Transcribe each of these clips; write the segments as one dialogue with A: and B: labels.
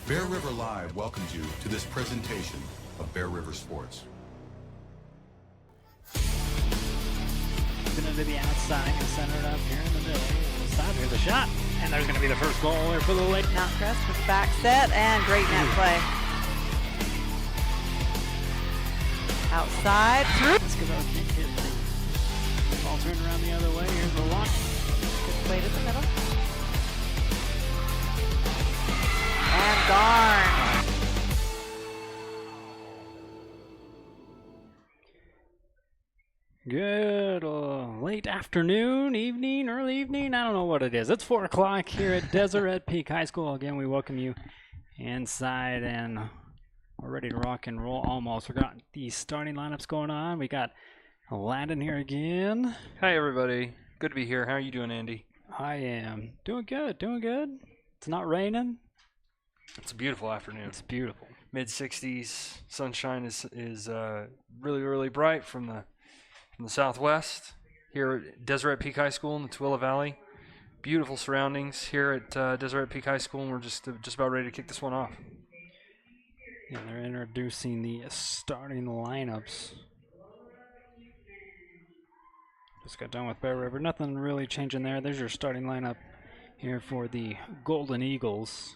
A: Bear River Live welcomes you to this presentation of Bear River Sports.
B: Going to the outside and center it up here in the middle. Stop here, the shot. And there's going to be the first goal there for the Lake
C: Mountcrest with the back set and great net play. Outside, through.
B: Let's go can't hit the ball turned around the other way. Here's the lock.
C: Good play to the middle. And gone.
B: Good late afternoon, evening, early evening. I don't know what it is. It's 4 o'clock here at Deseret Peak High School. Again, we welcome you inside and we're ready to rock and roll almost. We got the starting lineups going on. We got Landon here again.
D: Hi, everybody. Good to be here. How are you doing, Andy?
B: I am doing good, doing good. It's not raining.
D: It's a beautiful afternoon.
B: It's beautiful.
D: Mid-60s. Sunshine is really, really bright from the southwest here at Deseret Peak High School in the Tooele Valley. Beautiful surroundings here at Deseret Peak High School, and we're just about ready to kick this one off.
B: And they're introducing the starting lineups. Just got done with Bear River. Nothing really changing there. There's your starting lineup here for the Golden Eagles.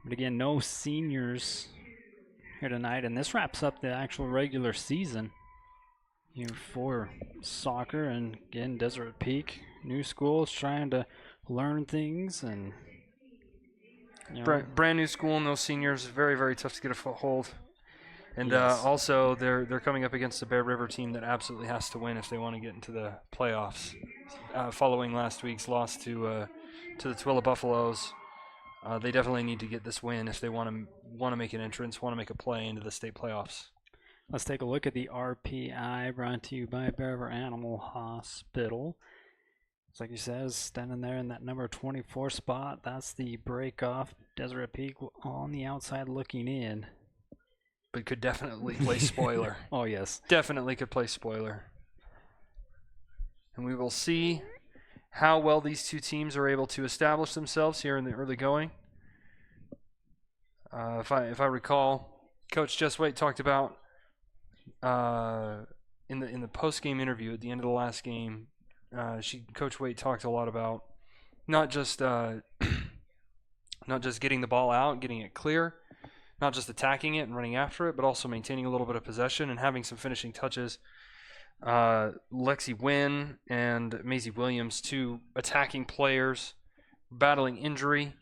B: But again, no seniors here tonight, and this wraps up the actual regular season here for soccer. And again, Deseret Peak, new schools trying to learn things, and
D: brand new school, and those seniors, very, very tough to get a foothold. And
B: yes.
D: Also, they're coming up against a Bear River team that absolutely has to win if they want to get into the playoffs. Following last week's loss to the Tooele Buffaloes. They definitely need to get this win if they want to make an entrance, want to make a play into the state playoffs.
B: Let's take a look at the RPI brought to you by Bear River Animal Hospital. It's like he says, standing there in that number 24 spot. That's the break off. Deseret Peak on the outside looking in.
D: But could definitely play spoiler.
B: Oh, yes.
D: Definitely could play spoiler. And we will see how well these two teams are able to establish themselves here in the early going. If I recall, Coach Jess Waite talked about in the post-game interview at the end of the last game. Coach Waite talked a lot about not just getting the ball out, getting it clear, not just attacking it and running after it, but also maintaining a little bit of possession and having some finishing touches. Lexi Wynn and Maisie Williams, two attacking players, battling injury.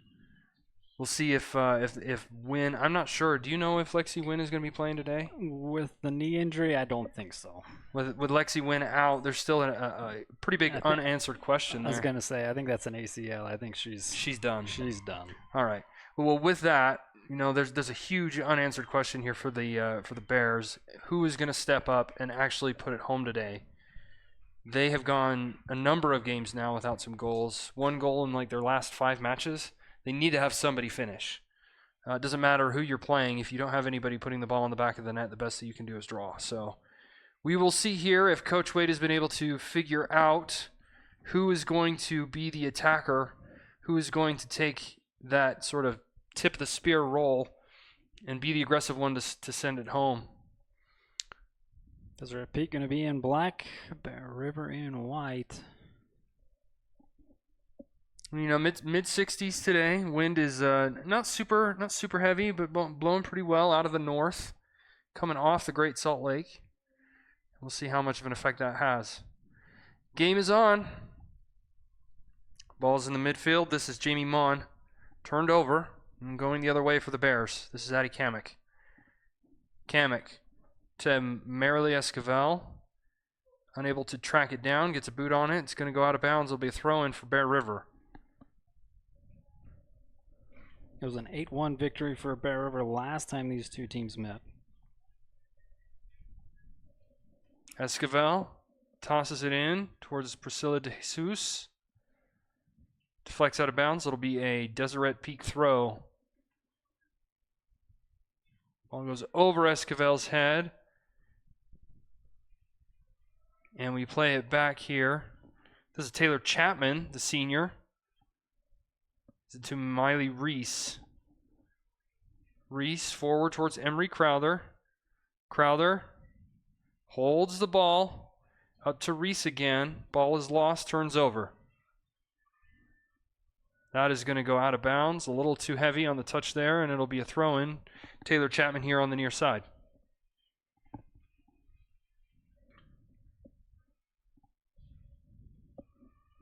D: We'll see if Wynn. I'm not sure. Do you know if Lexi Wynn is going to be playing today?
B: With the knee injury, I don't think so.
D: With Lexi Wynn out, there's still a pretty big unanswered question there.
B: I was going to say, I think that's an ACL. I think she's
D: done.
B: She's done.
D: All right. Well, with that, there's a huge unanswered question here for the Bears. Who is going to step up and actually put it home today? They have gone a number of games now without some goals. 1 goal in like their last 5 matches. They need to have somebody finish. It doesn't matter who you're playing. If you don't have anybody putting the ball in the back of the net, the best that you can do is draw. So we will see here if Coach Wade has been able to figure out who is going to be the attacker, who is going to take that sort of tip the spear role and be the aggressive one to send it home.
B: Deseret Peak going to be in black, Bear River in white.
D: Mid-60s today. Wind is not super heavy, but blowing pretty well out of the north, coming off the Great Salt Lake. We'll see how much of an effect that has. Game is on. Ball's in the midfield. This is Jamie Mon, turned over and going the other way for the Bears. This is Addie Kamek. Kamek to Marilee Esquivel. Unable to track it down. Gets a boot on it. It's going to go out of bounds. It'll be a throw-in for Bear River.
B: It was an 8-1 victory for Bear River last time these two teams met.
D: Esquivel tosses it in towards Priscilla de Jesus. Deflects out of bounds. It'll be a Deseret Peak throw. Ball goes over Esquivel's head. And we play it back here. This is Taylor Chapman, the senior. To Miley Reese. Reese forward towards Emery Crowther. Crowther holds the ball. Up to Reese again. Ball is lost, turns over. That is going to go out of bounds. A little too heavy on the touch there, and it'll be a throw-in. Taylor Chapman here on the near side.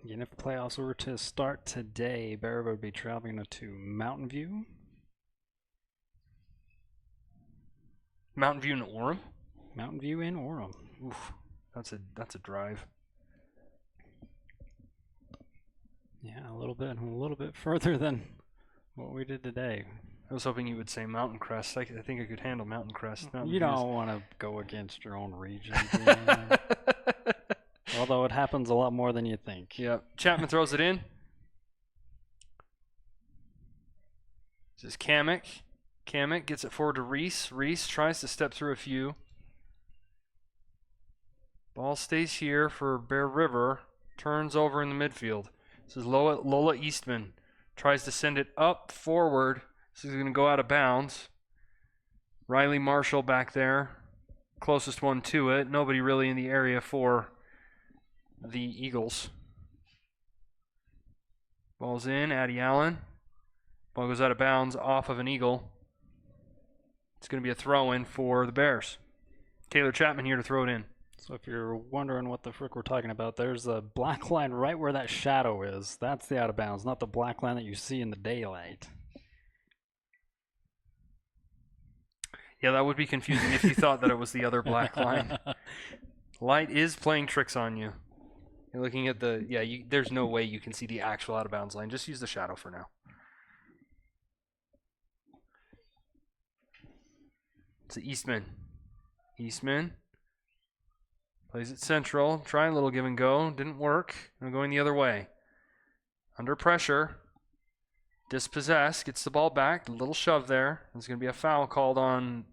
B: Again, if playoffs were to start today, Bear would be traveling to Mountain View.
D: Mountain View and Orem.
B: Mountain View in Orem.
D: Oof, that's a drive.
B: Yeah, a little bit further than what we did today.
D: I was hoping you would say Mountain Crest. I think I could handle Mountain Crest. Mountain
B: You
D: Views.
B: don't want to go against your own region. Although it happens a lot more than you think.
D: Yep. Chapman throws it in. This is Kamek. Kamek gets it forward to Reese. Reese tries to step through a few. Ball stays here for Bear River. Turns over in the midfield. This is Lola Eastman. Tries to send it up forward. This is going to go out of bounds. Riley Marshall back there. Closest one to it. Nobody really in the area for the Eagles. Ball's in. Addie Allen. Ball goes out of bounds off of an Eagle. It's going to be a throw-in for the Bears. Taylor Chapman here to throw it in.
B: So if you're wondering what the frick we're talking about, there's a black line right where that shadow is. That's the out of bounds, not the black line that you see in the daylight.
D: Yeah, that would be confusing if you thought that it was the other black line. Light is playing tricks on you. You're looking at the... Yeah, there's no way you can see the actual out of bounds line. Just use the shadow for now. It's Eastman. Eastman plays it central. Try a little give and go. Didn't work. I'm going the other way. Under pressure. Dispossessed. Gets the ball back. A little shove there. There's going to be a foul called on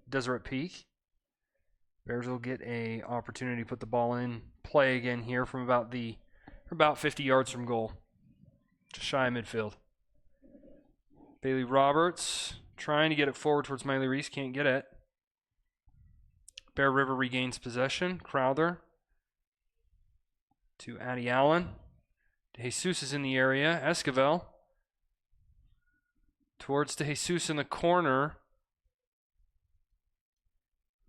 D: Deseret Peak. Bears will get a opportunity to put the ball in play again here from about 50 yards from goal. Just shy of midfield. Bailey Roberts trying to get it forward towards Miley Reese. Can't get it. Bear River regains possession. Crowther to Addie Allen. Jesus is in the area. Esquivel towards DeJesus in the corner.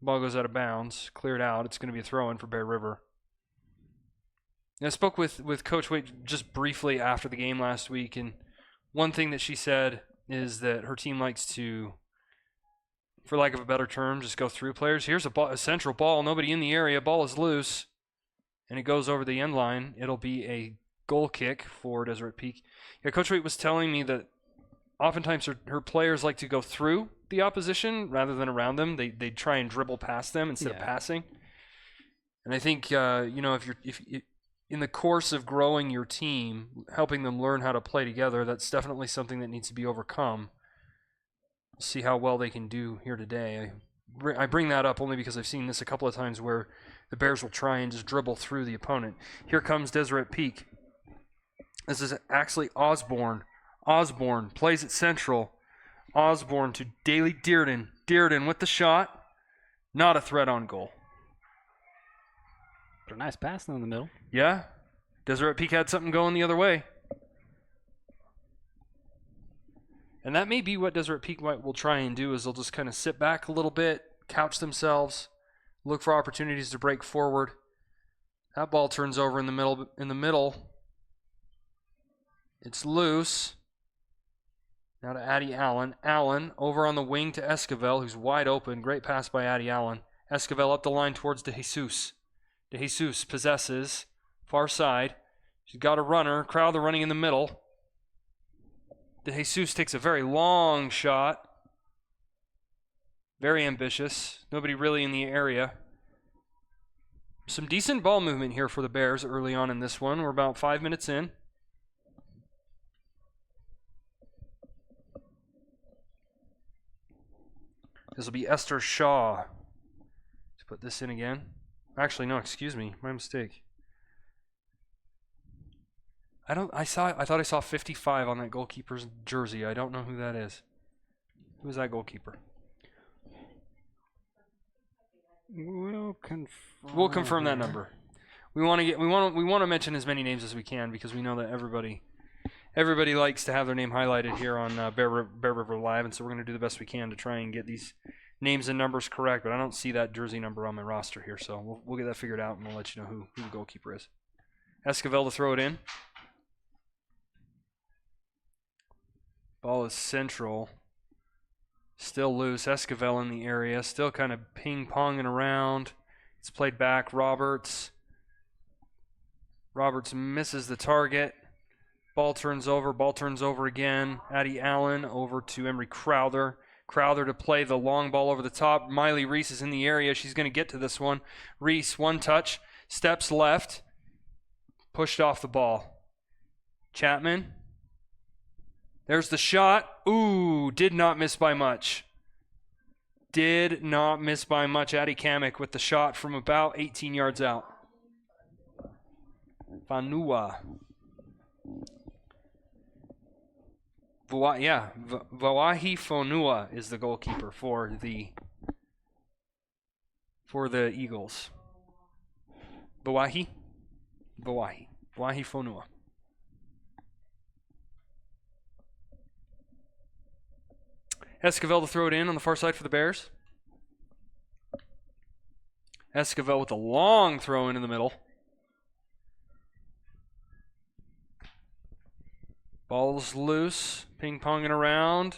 D: Ball goes out of bounds. Cleared out. It's going to be a throw-in for Bear River. And I spoke with Coach Waite just briefly after the game last week, and one thing that she said is that her team likes to, for lack of a better term, just go through players. Here's a central ball. Nobody in the area. Ball is loose, and it goes over the end line. It'll be a goal kick for Deseret Peak. Yeah, Coach Waite was telling me that oftentimes her players like to go through the opposition rather than around them. They try and dribble past them instead of passing. And I think if in the course of growing your team, helping them learn how to play together, that's definitely something that needs to be overcome. We'll see how well they can do here today. I bring that up only because I've seen this a couple of times where the Bears will try and just dribble through the opponent. Here comes Deseret Peak. This is actually Osborne. Osborne plays it central. Osborne to Daly Dearden. Dearden with the shot. Not a threat on goal.
B: But a nice pass in the middle.
D: Yeah. Deseret Peak had something going the other way. And that may be what Deseret Peak will try and do, is they'll just kind of sit back a little bit, couch themselves, look for opportunities to break forward. That ball turns over in the middle. It's loose. Now to Addie Allen. Allen over on the wing to Esquivel, who's wide open. Great pass by Addie Allen. Esquivel up the line towards DeJesus. DeJesus possesses. Far side. She's got a runner. Crowther running in the middle. DeJesus takes a very long shot. Very ambitious. Nobody really in the area. Some decent ball movement here for the Bears early on in this one. We're about 5 minutes in. This will be Esther Shaw. Let's put this in again. Actually, no, excuse me. My mistake. I thought I saw 55 on that goalkeeper's jersey. I don't know who that is. Who's that goalkeeper?
B: We'll
D: confirm that number. We want to mention as many names as we can because we know that everybody likes to have their name highlighted here on Bear River Live, and so we're going to do the best we can to try and get these names and numbers correct. But I don't see that jersey number on my roster here, so we'll get that figured out and we'll let you know who the goalkeeper is. Esquivel to throw it in. Ball is central. Still loose. Esquivel in the area. Still kind of ping-ponging around. It's played back. Roberts. Roberts misses the target. Ball turns over. Ball turns over again. Addie Allen over to Emery Crowther. Crowther to play the long ball over the top. Miley Reese is in the area. She's going to get to this one. Reese, one touch. Steps left. Pushed off the ball. Chapman. There's the shot. Ooh, did not miss by much. Did not miss by much. Addie Kamek with the shot from about 18 yards out. Fanua. Vawahi Fonua is the goalkeeper for the Eagles. Vawahi Fonua. Esquivel to throw it in on the far side for the Bears. Esquivel with a long throw in the middle. Ball's loose, ping-ponging around.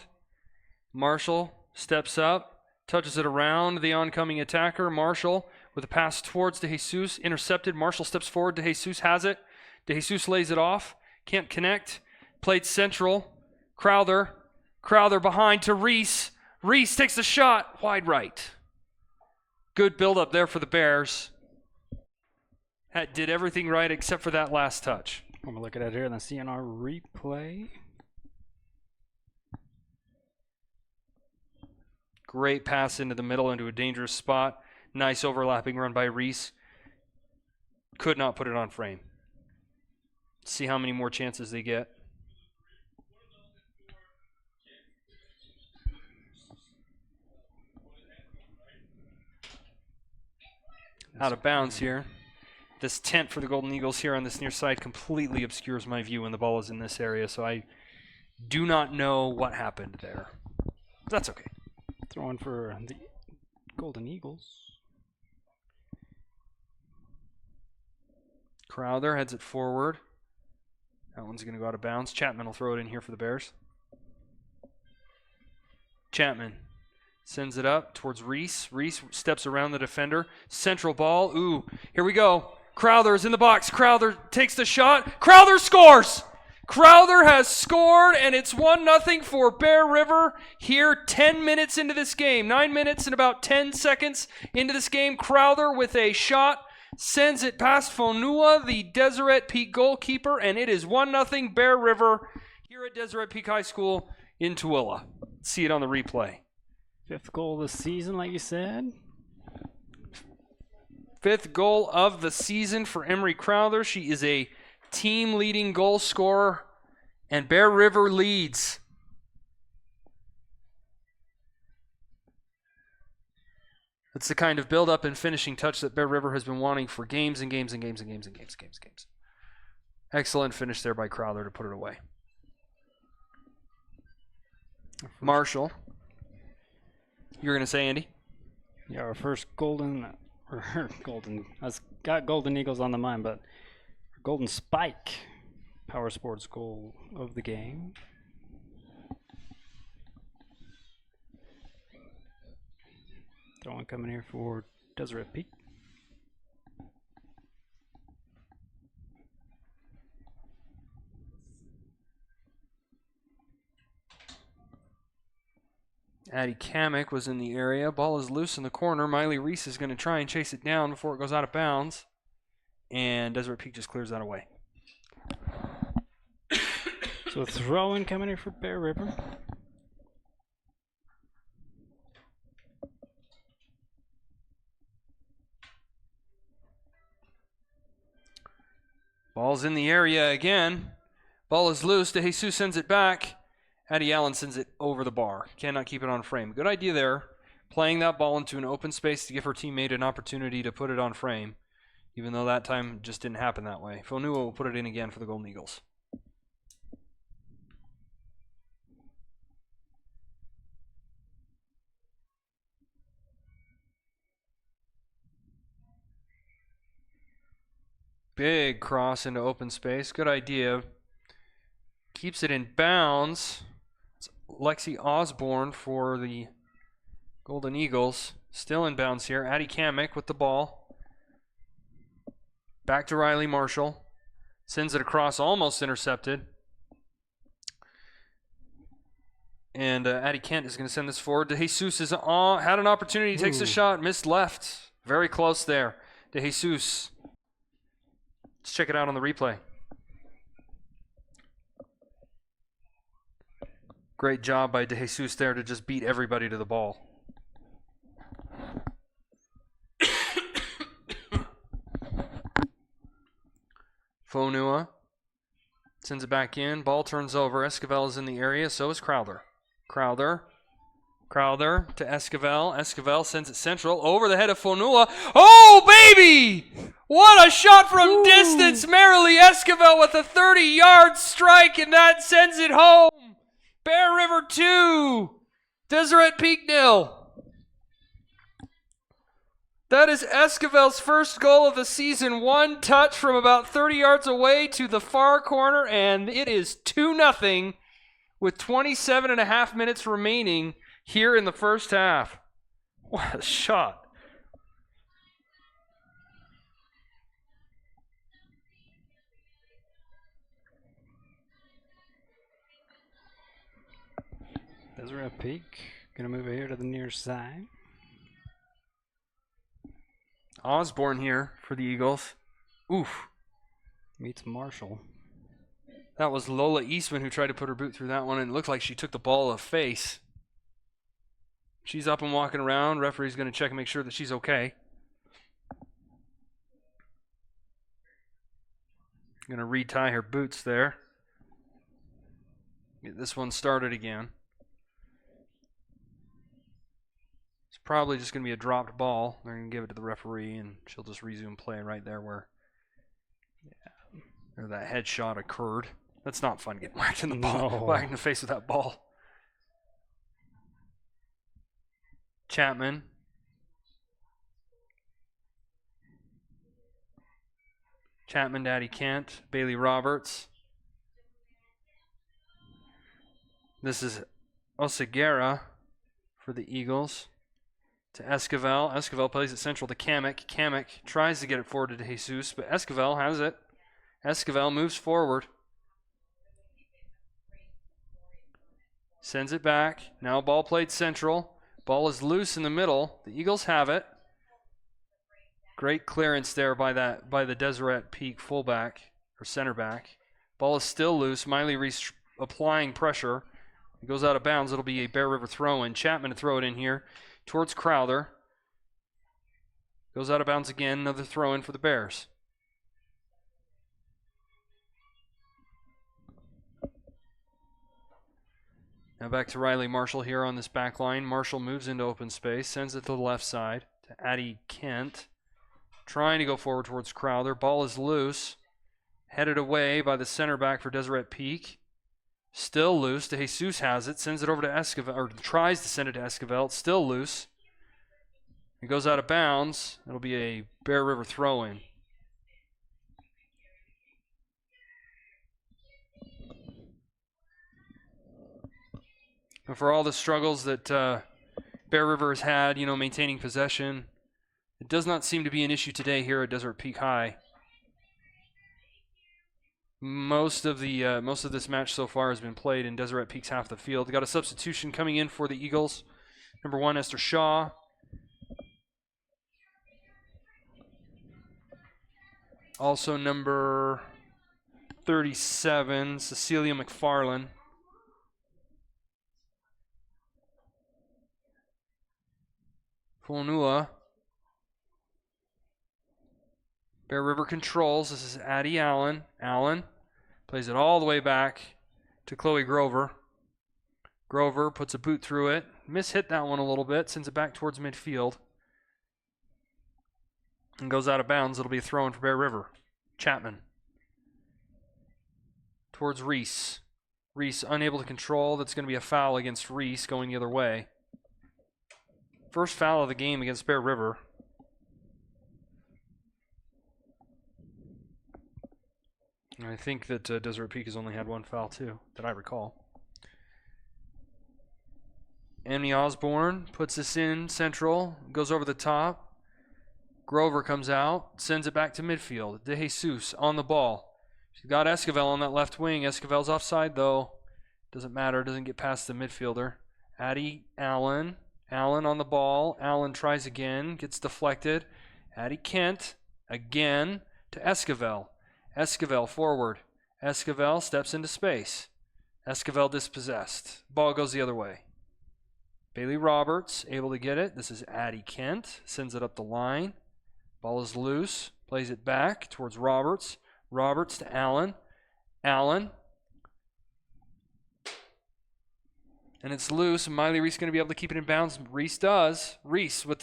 D: Marshall steps up, touches it around the oncoming attacker. Marshall with a pass towards De Jesus, intercepted. Marshall steps forward, De Jesus has it. De Jesus lays it off, can't connect. Played central. Crowther behind to Reese. Reese takes the shot, wide right. Good build-up there for the Bears. Did everything right except for that last touch.
B: I'm going to look at it here in the CNR replay.
D: Great pass into the middle into a dangerous spot. Nice overlapping run by Reese. Could not put it on frame. See how many more chances they get. Out of bounds here. This tent for the Golden Eagles here on this near side completely obscures my view when the ball is in this area, so I do not know what happened there. That's okay.
B: Throwing for the Golden Eagles.
D: Crowther heads it forward. That one's going to go out of bounds. Chapman will throw it in here for the Bears. Chapman sends it up towards Reese. Reese steps around the defender. Central ball. Ooh, here we go. Crowther is in the box. Crowther takes the shot. Crowther scores! Crowther has scored, and it's 1-0 for Bear River here 10 minutes into this game. 9 minutes and about 10 seconds into this game. Crowther with a shot sends it past Fonua, the Deseret Peak goalkeeper, and it is 1-0 Bear River here at Deseret Peak High School in Tooele. See it on the replay.
B: 5th goal of the season, like you said.
D: 5th goal of the season for Emery Crowther. She is a team-leading goal scorer, and Bear River leads. That's the kind of build-up and finishing touch that Bear River has been wanting for games and games and games and games and games and games. Excellent finish there by Crowther to put it away. Marshall. You're going to say, Andy?
B: Yeah, our first golden. I got Golden Eagles on the mind, but Golden Spike Power Sports goal of the game. Throw one coming here for Deseret Peak.
D: Addie Kamek was in the area. Ball is loose in the corner. Miley Reese is going to try and chase it down before it goes out of bounds. And Deseret Peak just clears that away.
B: So a throw-in coming here for Bear River.
D: Ball's in the area again. Ball is loose. DeJesus sends it back. Addie Allen sends it over the bar. Cannot keep it on frame. Good idea there. Playing that ball into an open space to give her teammate an opportunity to put it on frame, even though that time just didn't happen that way. Fonua will put it in again for the Golden Eagles. Big cross into open space. Good idea. Keeps it in bounds. It's Lexi Osborne for the Golden Eagles. Still in bounds here. Addie Kamek with the ball. Back to Riley Marshall. Sends it across, almost intercepted. And Addie Kent is going to send this forward. DeJesus has had an opportunity. Takes a shot. Missed left. Very close there. DeJesus. Let's check it out on the replay. Great job by DeJesus there to just beat everybody to the ball. Fonua sends it back in. Ball turns over. Esquivel is in the area. So is Crowther. Crowther to Esquivel. Esquivel sends it central over the head of Fonua. Oh, baby! What a shot from distance. Merrily Esquivel with a 30-yard strike, and that sends it home. Bear River 2, Deseret Peak 0. That is Esquivel's first goal of the season. One touch from about 30 yards away to the far corner, and it is 2-0 with 27.5 minutes remaining here in the first half. What a shot.
B: Deseret Peak going to move it here to the near side.
D: Osborne here for the Eagles. Oof.
B: Meets Marshall.
D: That was Lola Eastman who tried to put her boot through that one, and it looked like she took the ball of face. She's up and walking around. Referee's going to check and make sure that she's okay. Going to retie her boots there. Get this one started again. It's probably just going to be a dropped ball. They're going to give it to the referee, and she'll just resume play right there where that headshot occurred. That's not fun getting whacked in the ball, whacked in the face with that ball. Chapman. Chapman, Daddy Kent, Bailey Roberts. This is Oseguera for the Eagles. To Esquivel. Esquivel plays it central to Kamek. Kamek tries to get it forward to Jesus, but Esquivel has it. Esquivel moves forward. Sends it back. Now ball played central. Ball is loose in the middle. The Eagles have it. Great clearance there by the Deseret Peak fullback or center back. Ball is still loose. Miley Reese applying pressure. It goes out of bounds. It'll be a Bear River throw-in. Chapman to throw it in here towards Crowther. Goes out of bounds again. Another throw-in for the Bears. Now back to Riley Marshall here on this back line. Marshall moves into open space, sends it to the left side to Addie Kent. Trying to go forward towards Crowther. Ball is loose. Headed away by the center back for Deseret Peak. Still loose. DeJesus has it. Sends it over to Esquivel, or tries to send it to Esquivel. It's still loose. It goes out of bounds. It'll be a Bear River throw-in. And for all the struggles that Bear River has had, maintaining possession, it does not seem to be an issue today here at Deseret Peak High. Most of this match so far has been played in Deseret Peak's half the field. Got a substitution coming in for the Eagles. Number 1, Esther Shaw. Also number 37, Cecilia McFarland. Fonua Bear River controls. This is Addie Allen. Allen plays it all the way back to Chloe Grover. Grover puts a boot through it. Hit that one a little bit. Sends it back towards midfield. And goes out of bounds. It'll be a throw in for Bear River. Chapman. Towards Reese. Reese unable to control. That's going to be a foul against Reese going the other way. First foul of the game against Bear River. And I think that Deseret Peak has only had one foul too, that I recall. Annie Osborne puts this in central, goes over the top. Grover comes out, sends it back to midfield. De Jesus on the ball. She's got Esquivel on that left wing. Esquivel's offside though. Doesn't matter, doesn't get past the midfielder. Addie Allen. Allen on the ball. Allen tries again, gets deflected. Addie Kent again to Esquivel. Esquivel forward. Esquivel steps into space. Esquivel dispossessed. Ball goes the other way. Bailey Roberts able to get it. This is Addie Kent. Sends it up the line. Ball is loose. Plays it back towards Roberts. Roberts to Allen. Allen. And it's loose. Miley Reese going to be able to keep it in bounds. Reese does. Reese with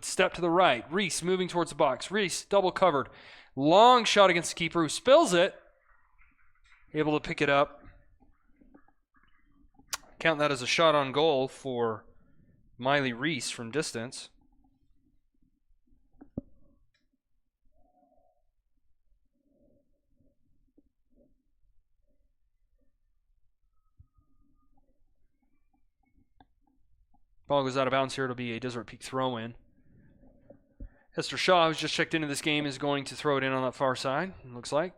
D: step to the right. Reese moving towards the box. Reese double covered. Long shot against the keeper who spills it. Able to pick it up. Count that as a shot on goal for Miley Reese from distance. Ball goes out of bounds here. It'll be a Deseret Peak throw-in. Esther Shaw, who's just checked into this game, is going to throw it in on that far side, it looks like.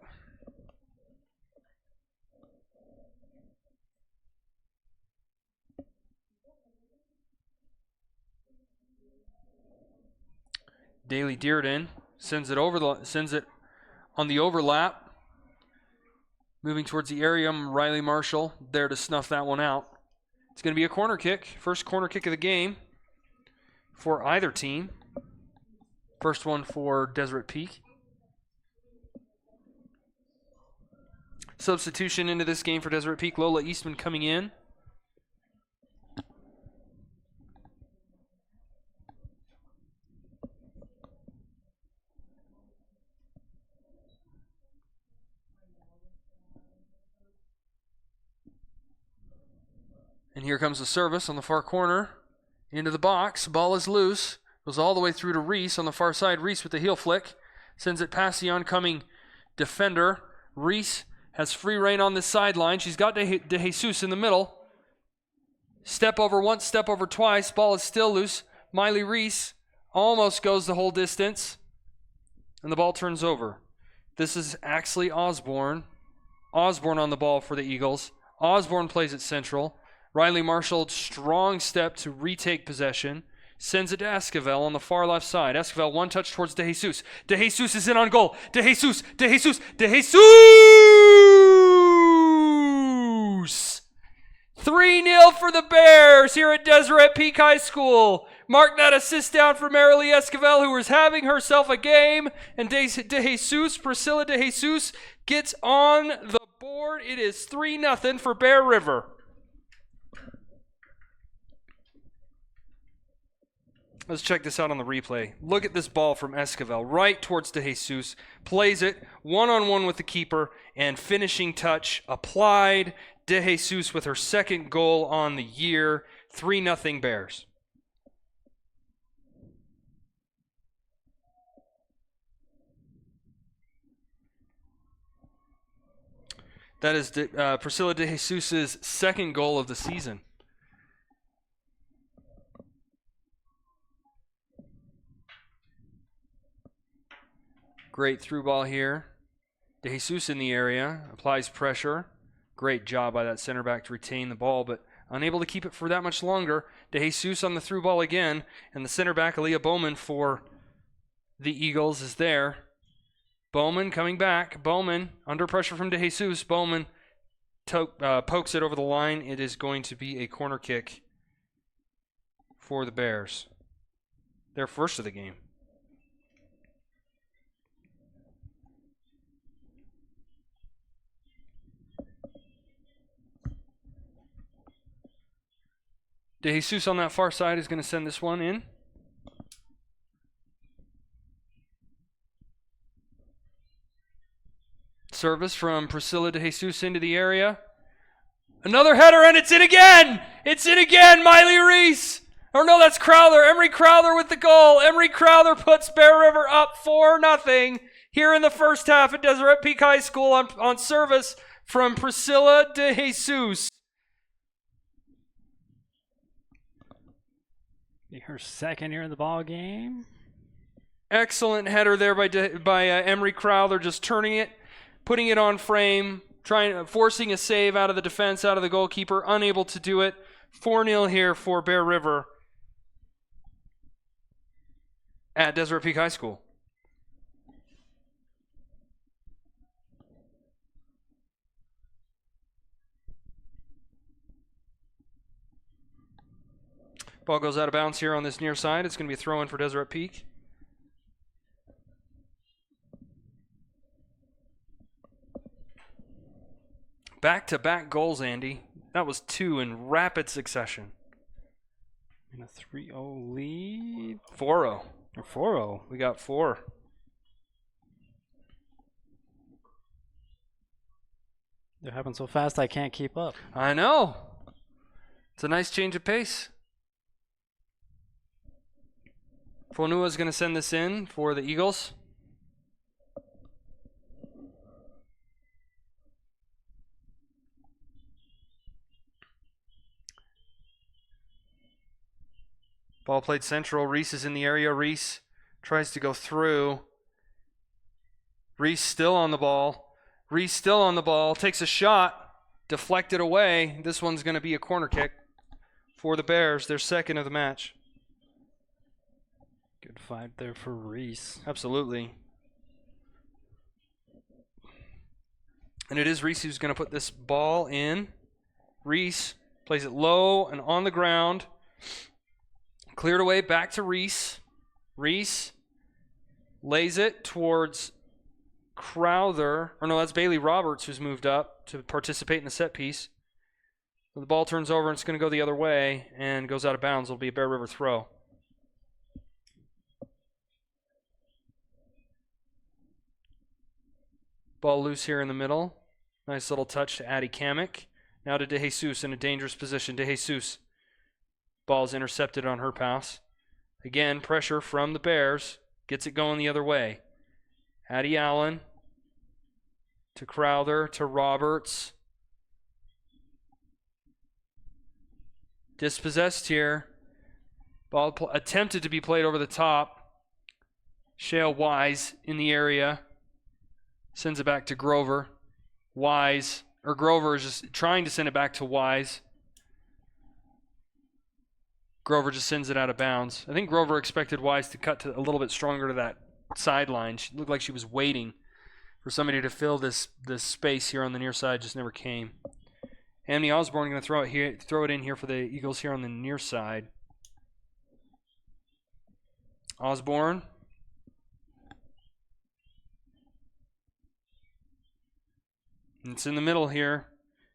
D: Daly Dearden sends it on the overlap. Moving towards the area, Riley Marshall there to snuff that one out. It's going to be a corner kick. First corner kick of the game for either team. First one for Deseret Peak. Substitution into this game for Deseret Peak. Lola Eastman coming in. And here comes the service on the far corner. Into the box. Ball is loose. Goes all the way through to Reese on the far side. Reese with the heel flick. Sends it past the oncoming defender. Reese has free reign on this sideline. She's got De Jesus in the middle. Step over once, step over twice. Ball is still loose. Miley Reese almost goes the whole distance. And the ball turns over. This is Axley Osborne. Osborne on the ball for the Eagles. Osborne plays it central. Riley Marshall, strong step to retake possession. Sends it to Esquivel on the far left side. Esquivel, one touch towards De Jesus. De Jesus is in on goal. De Jesus! De Jesus! De Jesus! 3-0 for the Bears here at Deseret Peak High School. Mark that assist down for Marilee Esquivel, who was having herself a game. And De Jesus, Priscilla De Jesus, gets on the board. It is 3-0 for Bear River. Let's check this out on the replay. Look at this ball from Esquivel, right towards De Jesus. Plays it one-on-one with the keeper, and finishing touch applied. De Jesus with her second goal on the year. 3-0 Bears. That is Priscilla De Jesus' second goal of the season. Great through ball here. De Jesus in the area, applies pressure. Great job by that center back to retain the ball, but unable to keep it for that much longer. De Jesus on the through ball again, and the center back, Aaliyah Bowman, for the Eagles is there. Bowman coming back. Bowman under pressure from De Jesus. Bowman pokes it over the line. It is going to be a corner kick for the Bears. Their first of the game. DeJesus on that far side is going to send this one in. Service from Priscilla DeJesus into the area. Another header, and it's in again! It's in again, Miley Reese! Or no, that's Crowther. Emery Crowther with the goal. Emery Crowther puts Bear River up 4-0 here in the first half at Deseret Peak High School on service from Priscilla DeJesus.
B: Her second here in the ball game.
D: Excellent header there by Emery Crowther, just turning it, putting it on frame, forcing a save out of the defense, out of the goalkeeper, unable to do it. 4-0 here for Bear River at Deseret Peak High School. Ball goes out of bounds here on this near side. It's going to be a throw-in for Deseret Peak. Back-to-back goals, Andy. That was 2 in rapid succession.
B: And a 3-0 lead.
D: 4-0.
B: Or 4-0.
D: We got 4.
B: They're happening so fast I can't keep up.
D: I know. It's a nice change of pace. Fonua's going to send this in for the Eagles. Ball played central. Reese is in the area. Reese tries to go through. Reese still on the ball. Reese still on the ball. Takes a shot. Deflected away. This one's going to be a corner kick for the Bears. Their second of the match.
B: Good fight there for Reese.
D: Absolutely. And it is Reese who's going to put this ball in. Reese plays it low and on the ground. Cleared away back to Reese. Reese lays it towards Crowther. Or no, that's Bailey Roberts who's moved up to participate in the set piece. So the ball turns over and it's going to go the other way and goes out of bounds. It'll be a Bear River throw. Ball loose here in the middle. Nice little touch to Addie Kamek. Now to DeJesus in a dangerous position. DeJesus. Ball's intercepted on her pass. Again, pressure from the Bears. Gets it going the other way. Addie Allen to Crowther to Roberts. Dispossessed here. Ball attempted to be played over the top. Shale Wise in the area. Sends it back to Grover. Grover is just trying to send it back to Wise. Grover just sends it out of bounds. I think Grover expected Wise to cut to a little bit stronger to that sideline. She looked like she was waiting for somebody to fill this space here on the near side. Just never came. Amity Osborne going to throw it in here for the Eagles here on the near side. Osborne. And it's in the middle here.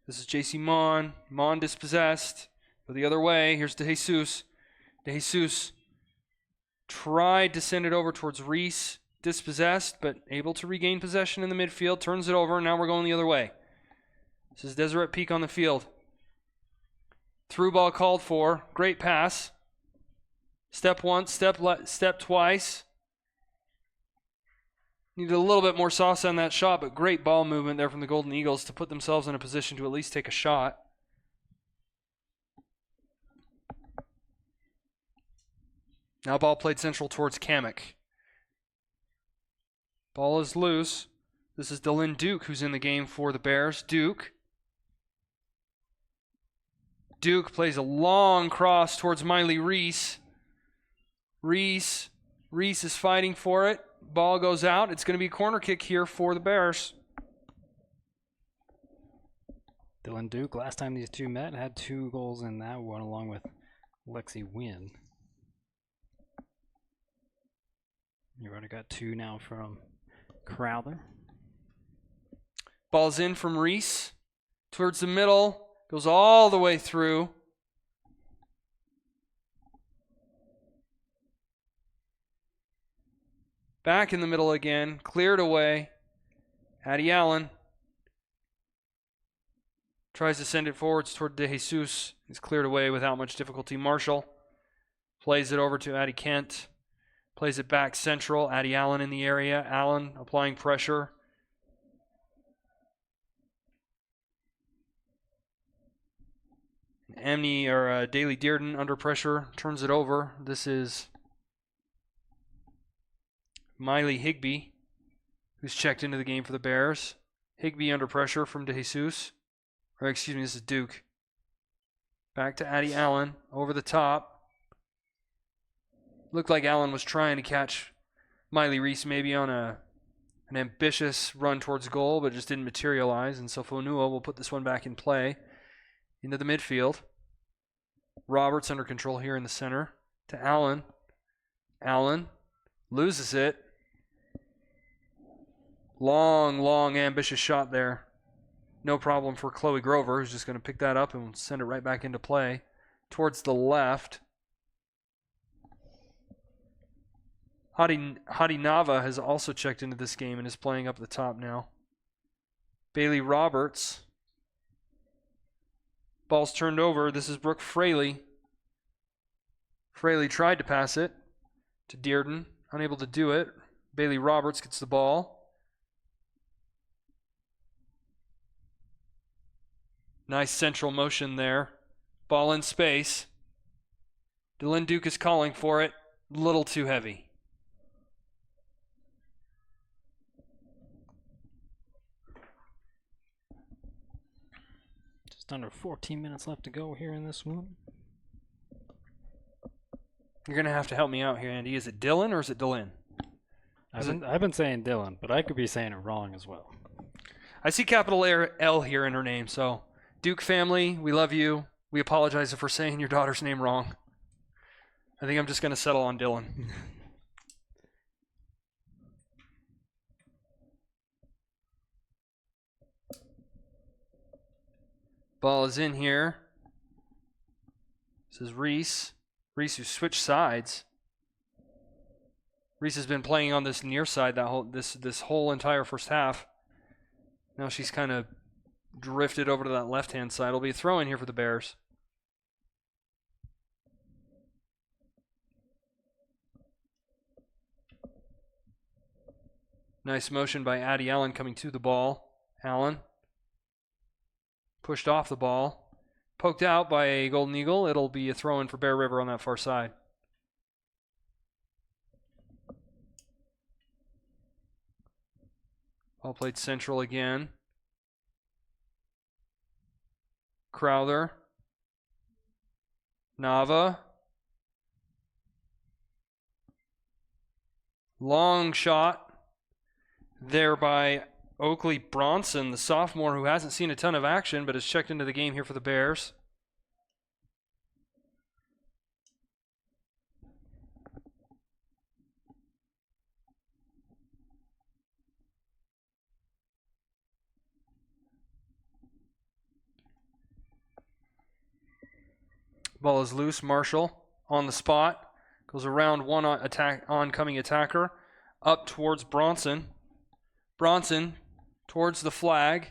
D: This is JC Mon. Mon dispossessed. Go the other way. Here's DeJesus. DeJesus tried to send it over towards Reese. Dispossessed, but able to regain possession in the midfield. Turns it over, and now we're going the other way. This is Deseret Peak on the field. Through ball called for. Great pass. Step once, step twice. Needed a little bit more sauce on that shot, but great ball movement there from the Golden Eagles to put themselves in a position to at least take a shot. Now ball played central towards Kamek. Ball is loose. This is Dylan Duke who's in the game for the Bears. Duke plays a long cross towards Miley Reese. Reese is fighting for it. Ball goes out. It's going to be a corner kick here for the Bears.
B: Dylan Duke, last time these two met, had 2 goals in that one along with Lexi Wynn. You already got 2 now from Crowther.
D: Ball's in from Reese. Towards the middle. Goes all the way through. Back in the middle again. Cleared away. Addie Allen tries to send it forwards toward De Jesus. He's cleared away without much difficulty. Marshall plays it over to Addie Kent. Plays it back central. Addie Allen in the area. Allen applying pressure. Daly Dearden under pressure. Turns it over. This is Miley Higbee, who's checked into the game for the Bears. Higbee under pressure from De Jesus. Or excuse me, this is Duke. Back to Addie Allen. Over the top. Looked like Allen was trying to catch Miley Reese maybe on an ambitious run towards goal, but just didn't materialize. And so Fonua will put this one back in play into the midfield. Roberts under control here in the center to Allen. Allen loses it. Long, ambitious shot there. No problem for Chloe Grover, who's just going to pick that up and send it right back into play towards the left. Hadi Nava has also checked into this game and is playing up the top now. Bailey Roberts. Ball's turned over. This is Brooke Fraley. Fraley tried to pass it to Dearden. Unable to do it. Bailey Roberts gets the ball. Nice central motion there. Ball in space. Dylan Duke is calling for it. Little too heavy.
B: Just under 14 minutes left to go here in this one.
D: You're going to have to help me out here, Andy. Is it Dylan or is it Dylan?
B: I've been saying Dylan, but I could be saying it wrong as well.
D: I see capital L here in her name, so Duke family, we love you. We apologize if we're saying your daughter's name wrong. I think I'm just going to settle on Dylan. Ball is in here. This is Reese. Reese who switched sides. Reese has been playing on this near side this whole entire first half. Now she's kind of drifted over to that left-hand side. It'll be a throw in here for the Bears. Nice motion by Addie Allen coming to the ball. Allen pushed off the ball. Poked out by a Golden Eagle. It'll be a throw in for Bear River on that far side. Ball played central again. Crowther. Nava. Long shot there by Oakley Bronson, the sophomore who hasn't seen a ton of action but has checked into the game here for the Bears. Ball is loose. Marshall on the spot. Goes around one oncoming attacker. Up towards Bronson. Bronson towards the flag.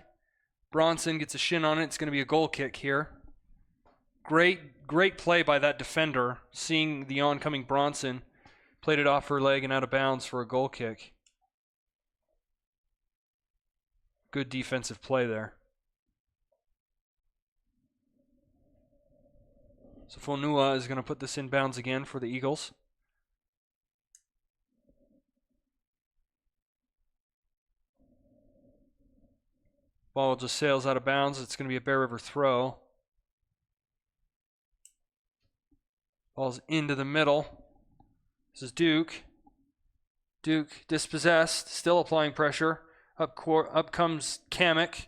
D: Bronson gets a shin on it. It's going to be a goal kick here. Great play by that defender. Seeing the oncoming Bronson. Played it off her leg and out of bounds for a goal kick. Good defensive play there. So Fonua is going to put this in bounds again for the Eagles. Ball just sails out of bounds. It's going to be a Bear River throw. Ball's into the middle. This is Duke. Duke dispossessed, still applying pressure. Up comes Kamek.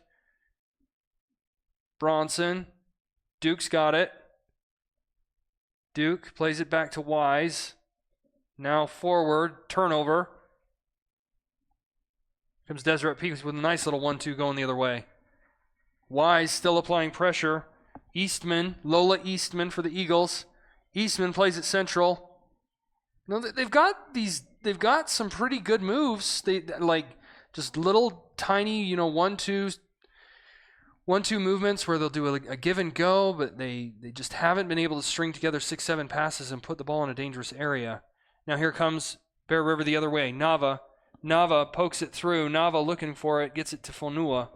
D: Bronson. Duke's got it. Duke plays it back to Wise. Now forward, turnover. Comes Deseret Peaks with a nice little 1-2 going the other way. Wise still applying pressure. Eastman, Lola Eastman for the Eagles. Eastman plays it central. You know, they've got these they've got some pretty good moves. They like just little tiny, 1-2 movements where they'll do a give and go, but they just haven't been able to string together 6-7 passes and put the ball in a dangerous area. Now here comes Bear River the other way. Nava pokes it through. Nava looking for it, gets it to Fonua.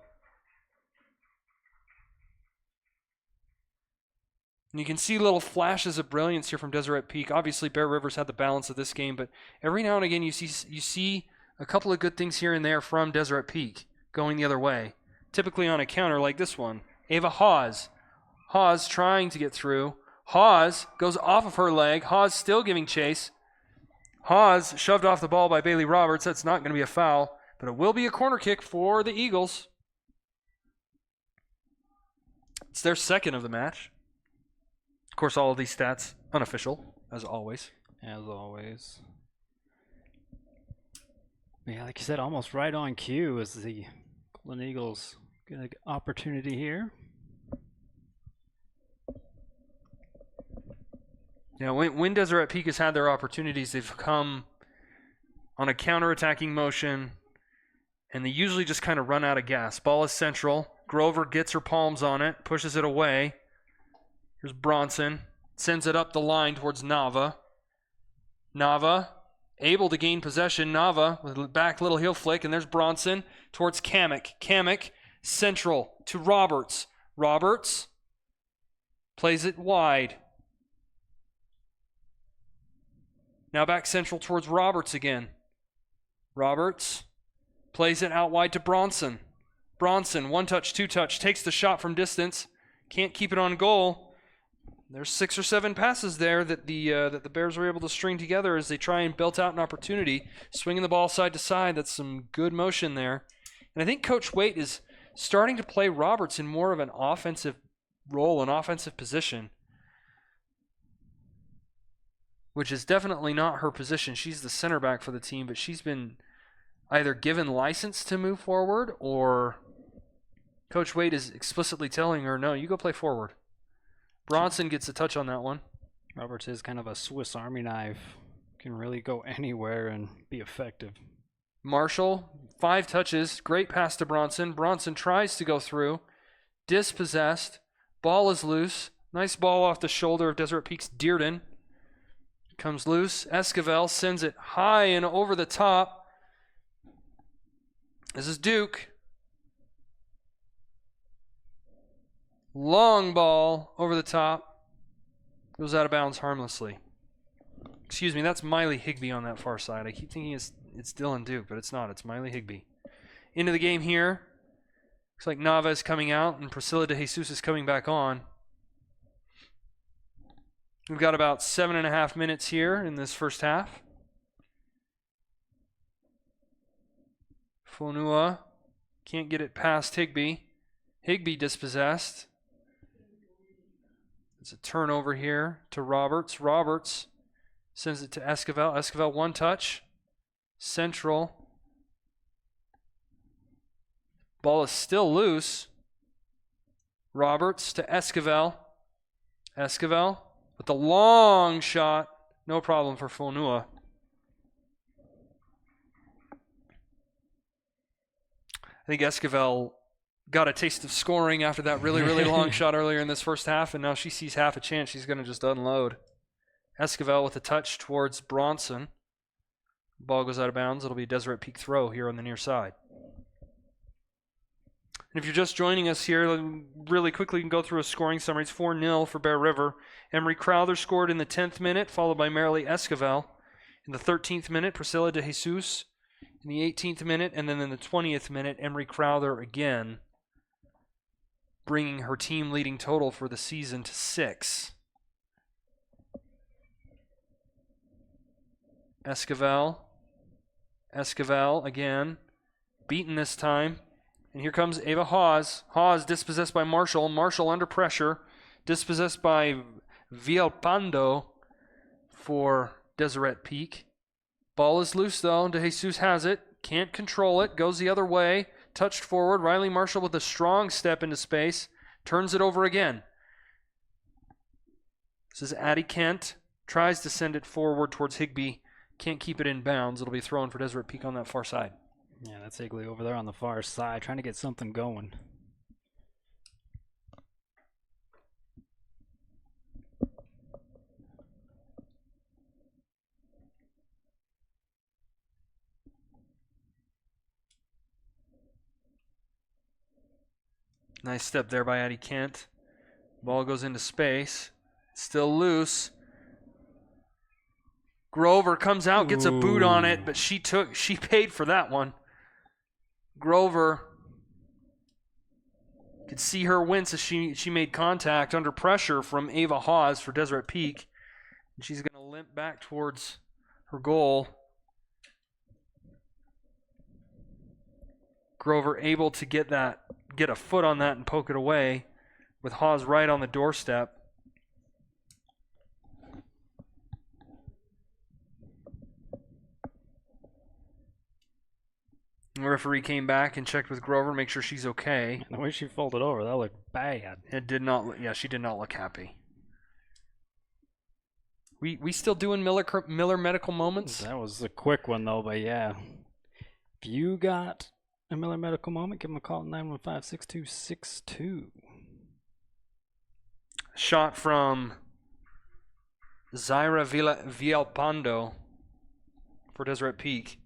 D: And you can see little flashes of brilliance here from Deseret Peak. Obviously, Bear River's had the balance of this game, but every now and again you see a couple of good things here and there from Deseret Peak going the other way. Typically on a counter like this one. Ava Hawes. Hawes trying to get through. Hawes goes off of her leg. Hawes still giving chase. Hawes shoved off the ball by Bailey Roberts. That's not going to be a foul, but it will be a corner kick for the Eagles. It's their second of the match. Of course, all of these stats unofficial, as always.
B: As always. Yeah, like you said, almost right on cue as the Golden Eagles get an opportunity here.
D: Yeah, when Deseret Peak has had their opportunities, they've come on a counter-attacking motion, and they usually just kind of run out of gas. Ball is central. Grover gets her palms on it, pushes it away. Here's Bronson. Sends it up the line towards Nava. Nava able to gain possession. Nava with a back little heel flick, and there's Bronson towards Kamek. Kamek central to Roberts. Roberts plays it wide. Now back central towards Roberts again. Roberts plays it out wide to Bronson. Bronson, one touch, two touch, takes the shot from distance. Can't keep it on goal. There's 6 or 7 passes there that the Bears were able to string together as they try and belt out an opportunity. Swinging the ball side to side, that's some good motion there. And I think Coach Waite is starting to play Roberts in more of an offensive role, an offensive position, which is definitely not her position. She's the center back for the team, but she's been either given license to move forward or Coach Waite is explicitly telling her, no, you go play forward. Bronson gets a touch on that one.
B: Roberts is kind of a Swiss Army knife. Can really go anywhere and be effective.
D: Marshall, 5 touches. Great pass to Bronson. Bronson tries to go through. Dispossessed. Ball is loose. Nice ball off the shoulder of Deseret Peak's Dearden. Comes loose. Esquivel sends it high and over the top. This is Duke. Long ball over the top. Goes out of bounds harmlessly. Excuse me, that's Miley Higbee on that far side. I keep thinking it's Dylan Duke, but it's not. It's Miley Higbee. Into the game here. Looks like Nava is coming out and Priscilla De Jesus is coming back on. We've got about 7.5 minutes here in this first half. Fonua can't get it past Higbee. Higbee dispossessed. It's a turnover here to Roberts. Roberts sends it to Esquivel. Esquivel, one touch. Central. Ball is still loose. Roberts to Esquivel. Esquivel with the long shot. No problem for Fonua. I think Esquivel got a taste of scoring after that really, really long shot earlier in this first half, and now she sees half a chance. She's going to just unload. Esquivel with a touch towards Bronson. Ball goes out of bounds. It'll be a Deseret Peak throw here on the near side. And if you're just joining us here, really quickly, we can go through a scoring summary. It's 4-0 for Bear River. Emery Crowther scored in the 10th minute, followed by Marilee Esquivel. In the 13th minute, Priscilla De Jesus. In the 18th minute, and then in the 20th minute, Emery Crowther again, bringing her team leading total for the season to 6. Esquivel again, beaten this time. And here comes Ava Hawes. Hawes dispossessed by Marshall. Marshall under pressure. Dispossessed by Villalpando for Deseret Peak. Ball is loose though. De Jesus has it. Can't control it. Goes the other way. Touched forward. Riley Marshall with a strong step into space. Turns it over again. This is Addie Kent. Tries to send it forward towards Higbee. can't keep it in bounds. It'll be thrown for Deseret Peak on that far side.
B: Yeah, that's Higley over there on the far side, trying to get something going.
D: Nice step there by Addie Kent. Ball goes into space. Still loose. Grover comes out, gets a boot on it, but she paid for that one. Grover could see her wince as she made contact under pressure from Ava Hawes for Deseret Peak. And she's going to limp back towards her goal. Grover able to get a foot on that and poke it away with Hawes right on the doorstep. The referee came back and checked with Grover, make sure she's okay.
B: And the way she folded over, that looked bad.
D: It did not. She did not look happy. We still doing Miller medical moments?
B: That was a quick one though, but yeah. If you got a Miller medical moment, give them a call at 915-6262.
D: Shot from Zaira Villalpando for Deseret Peak.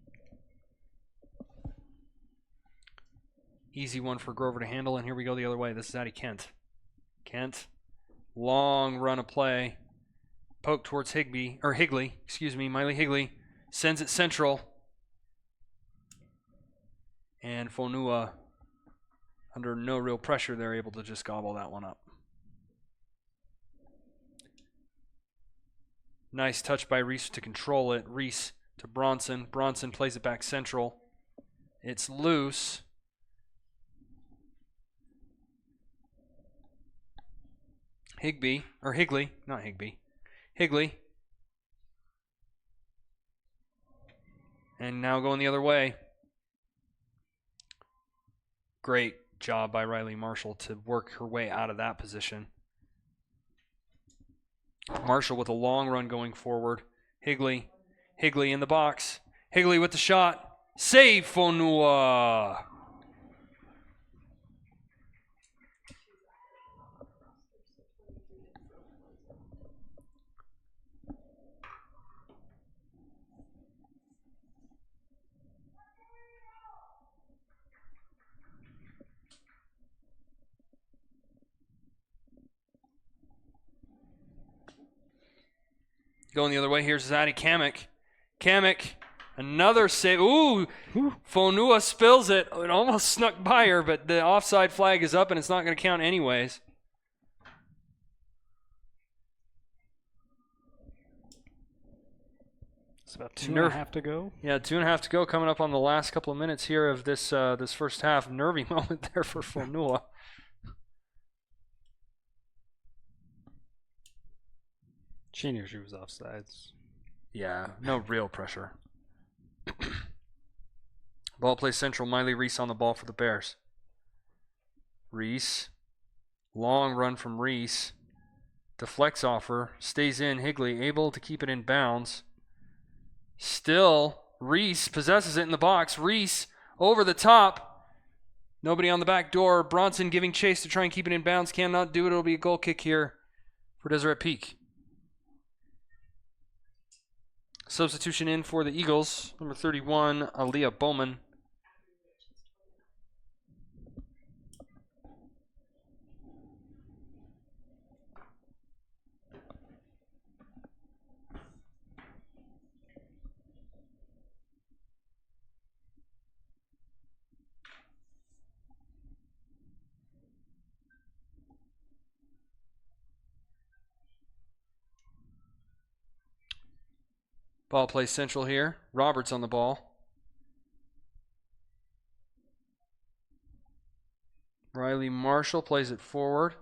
D: Easy one for Grover to handle, and here we go the other way. This is Addie Kent. Kent, long run of play. Poke towards Higley. Miley Higley sends it central. And Fonua, under no real pressure, they're able to just gobble that one up. Nice touch by Reese to control it. Reese to Bronson. Bronson plays it back central. It's loose. Higley. And now going the other way. Great job by Riley Marshall to work her way out of that position. Marshall with a long run going forward. Higley in the box. Higley with the shot. Save Fonua. Going the other way, here's Zadie Kamek. Kamek, another save. Ooh, Fonua spills it. It almost snuck by her, but the offside flag is up and it's not going to count anyways.
B: It's about 2.5 to go.
D: Yeah, 2.5 to go, coming up on the last couple of minutes here of this this first half. Nervy moment there for Fonua.
B: She knew she was offsides.
D: Yeah, no real pressure. Ball plays central. Miley Reese on the ball for the Bears. Reese. Long run from Reese. Deflects off her. Stays in. Higley able to keep it in bounds. Still, Reese possesses it in the box. Reese over the top. Nobody on the back door. Bronson giving chase to try and keep it in bounds. Cannot do it. It'll be a goal kick here for Deseret Peak. Substitution in for the Eagles, number 31, Aaliyah Bowman. Ball plays central here. Roberts on the ball. Riley Marshall plays it forward.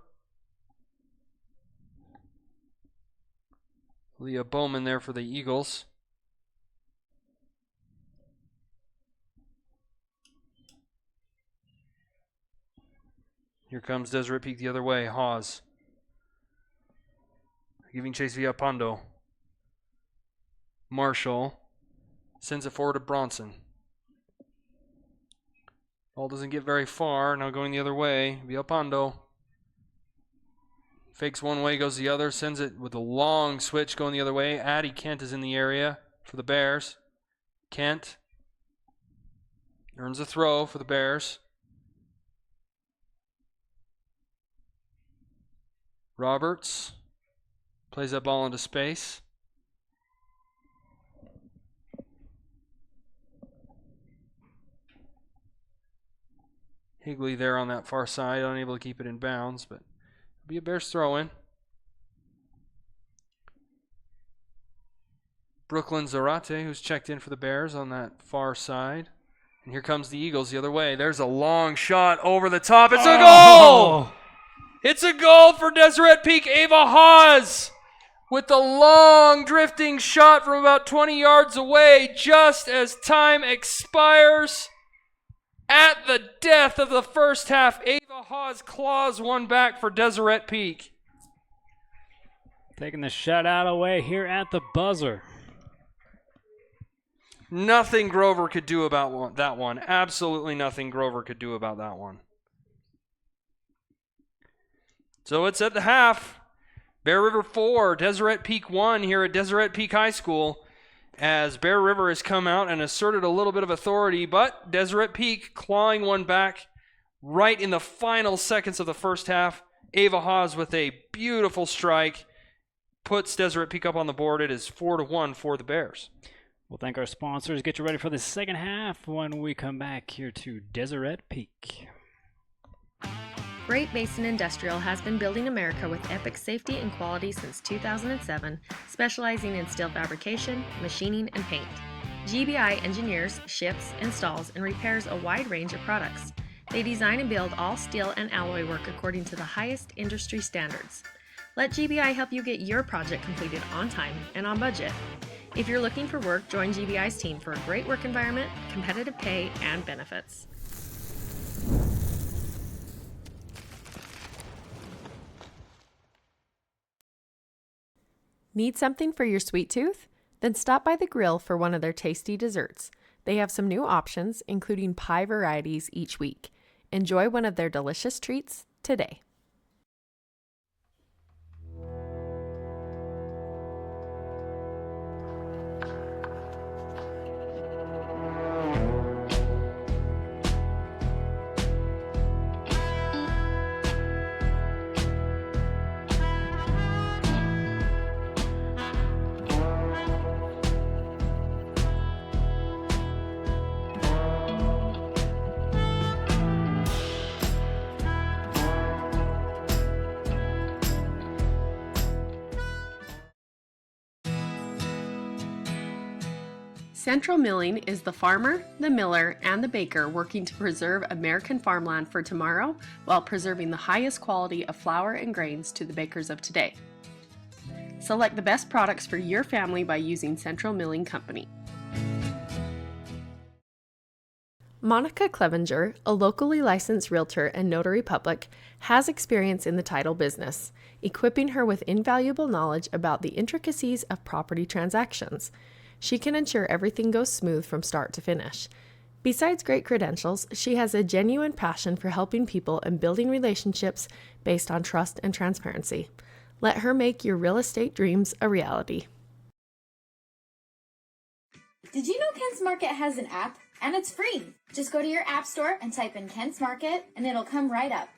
D: Leah Bowman there for the Eagles. Here comes Deseret Peak the other way. Hawes. Giving chase via Pondo. Marshall Sends it forward to Bronson. Ball doesn't get very far. Now going the other way. Villalpando. Fakes one way, goes the other. Sends it with a long switch going the other way. Addie Kent is in the area for the Bears. Kent earns a throw for the Bears. Roberts plays that ball into space. Higley there on that far side, unable to keep it in bounds, but it'll be a Bears throw-in. Brooklyn Zarate, who's checked in for the Bears on that far side. And here comes the Eagles the other way. There's a long shot over the top. It's a goal! It's a goal for Deseret Peak. Ava Hawes with the long drifting shot from about 20 yards away just as time expires. At the death of the first half, Ava Hawes claws one back for Deseret Peak.
B: Taking the shutout away here at the buzzer.
D: Nothing Grover could do about that one. Absolutely nothing Grover could do about that one. So it's at the half. Bear River 4, Deseret Peak 1 here at Deseret Peak High School, as Bear River has come out and asserted a little bit of authority, but Deseret Peak clawing one back right in the final seconds of the first half. Ava Hawes with a beautiful strike puts Deseret Peak up on the board. It is 4-1 for the Bears.
B: We'll thank our sponsors. Get you ready for the second half when we come back here to Deseret Peak.
E: Great Basin Industrial has been building America with epic safety and quality since 2007, specializing in steel fabrication, machining, and paint. GBI engineers, ships, installs, and repairs a wide range of products. They design and build all steel and alloy work according to the highest industry standards. Let GBI help you get your project completed on time and on budget. If you're looking for work, join GBI's team for a great work environment, competitive pay, and benefits.
F: Need something for your sweet tooth? Then stop by the grill for one of their tasty desserts. They have some new options, including pie varieties each week. Enjoy one of their delicious treats today. Central Milling is the farmer, the miller, and the baker working to preserve American farmland for tomorrow while preserving the highest quality of flour and grains to the bakers of today. Select the best products for your family by using Central Milling Company. Monica Clevenger, a locally licensed realtor and notary public, has experience in the title business, equipping her with invaluable knowledge about the intricacies of property transactions. She can ensure everything goes smooth from start to finish. Besides great credentials, she has a genuine passion for helping people and building relationships based on trust and transparency. Let her make your real estate dreams a reality.
G: Did you know Kent's Market has an app? And it's free. Just go to your app store and type in Kent's Market and it'll come right up.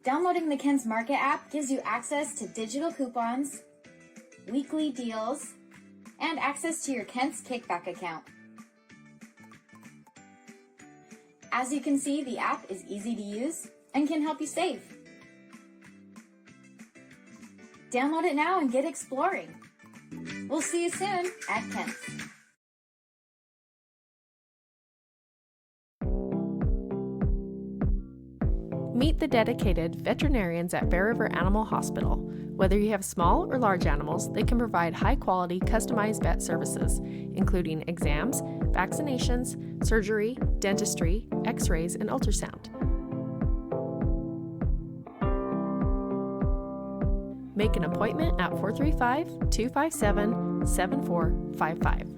G: Downloading the Kent's Market app gives you access to digital coupons, weekly deals, and access to your Kent's Kickback account. As you can see, the app is easy to use and can help you save. Download it now and get exploring. We'll see you soon at Kent's.
F: Meet the dedicated veterinarians at Bear River Animal Hospital. Whether you have small or large animals, they can provide high-quality, customized vet services, including exams, vaccinations, surgery, dentistry, x-rays, and ultrasound. Make an appointment at 435-257-0000 7455.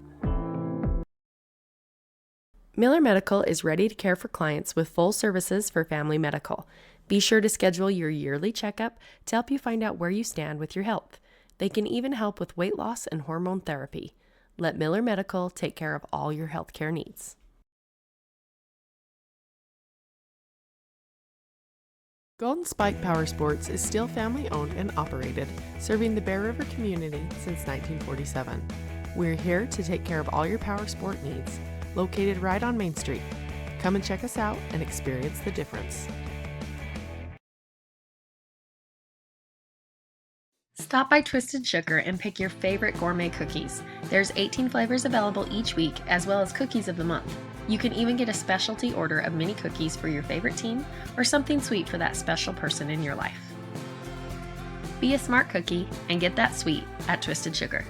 F: Miller Medical is ready to care for clients with full services for family medical. Be sure to schedule your yearly checkup to help you find out where you stand with your health. They can even help with weight loss and hormone therapy. Let Miller Medical take care of all your healthcare needs. Golden Spike Power Sports is still family owned and operated, serving the Bear River community since 1947. We're here to take care of all your power sport needs, located right on Main Street. Come and check us out and experience the difference.
E: Stop by Twisted Sugar and pick your favorite gourmet cookies. There's 18 flavors available each week, as well as cookies of the month. You can even get a specialty order of mini cookies for your favorite team or something sweet for that special person in your life. Be a smart cookie and get that sweet at Twisted Sugar.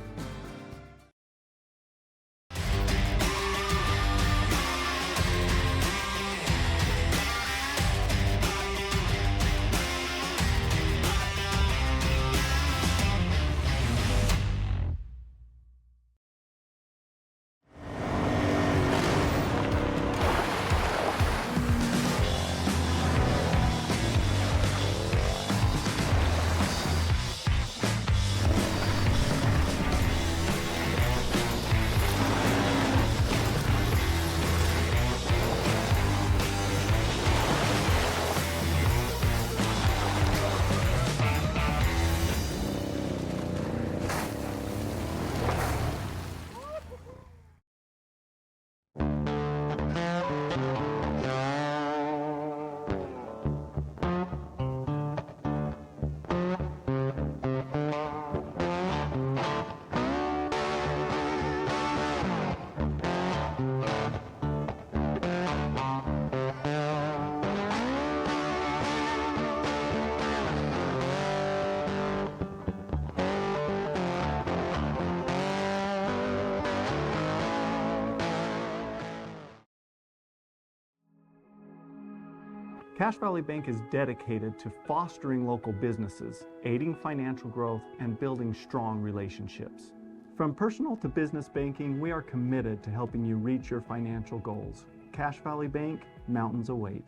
H: Cache Valley Bank is dedicated to fostering local businesses, aiding financial growth, and building strong relationships. From personal to business banking, we are committed to helping you reach your financial goals. Cache Valley Bank, mountains await.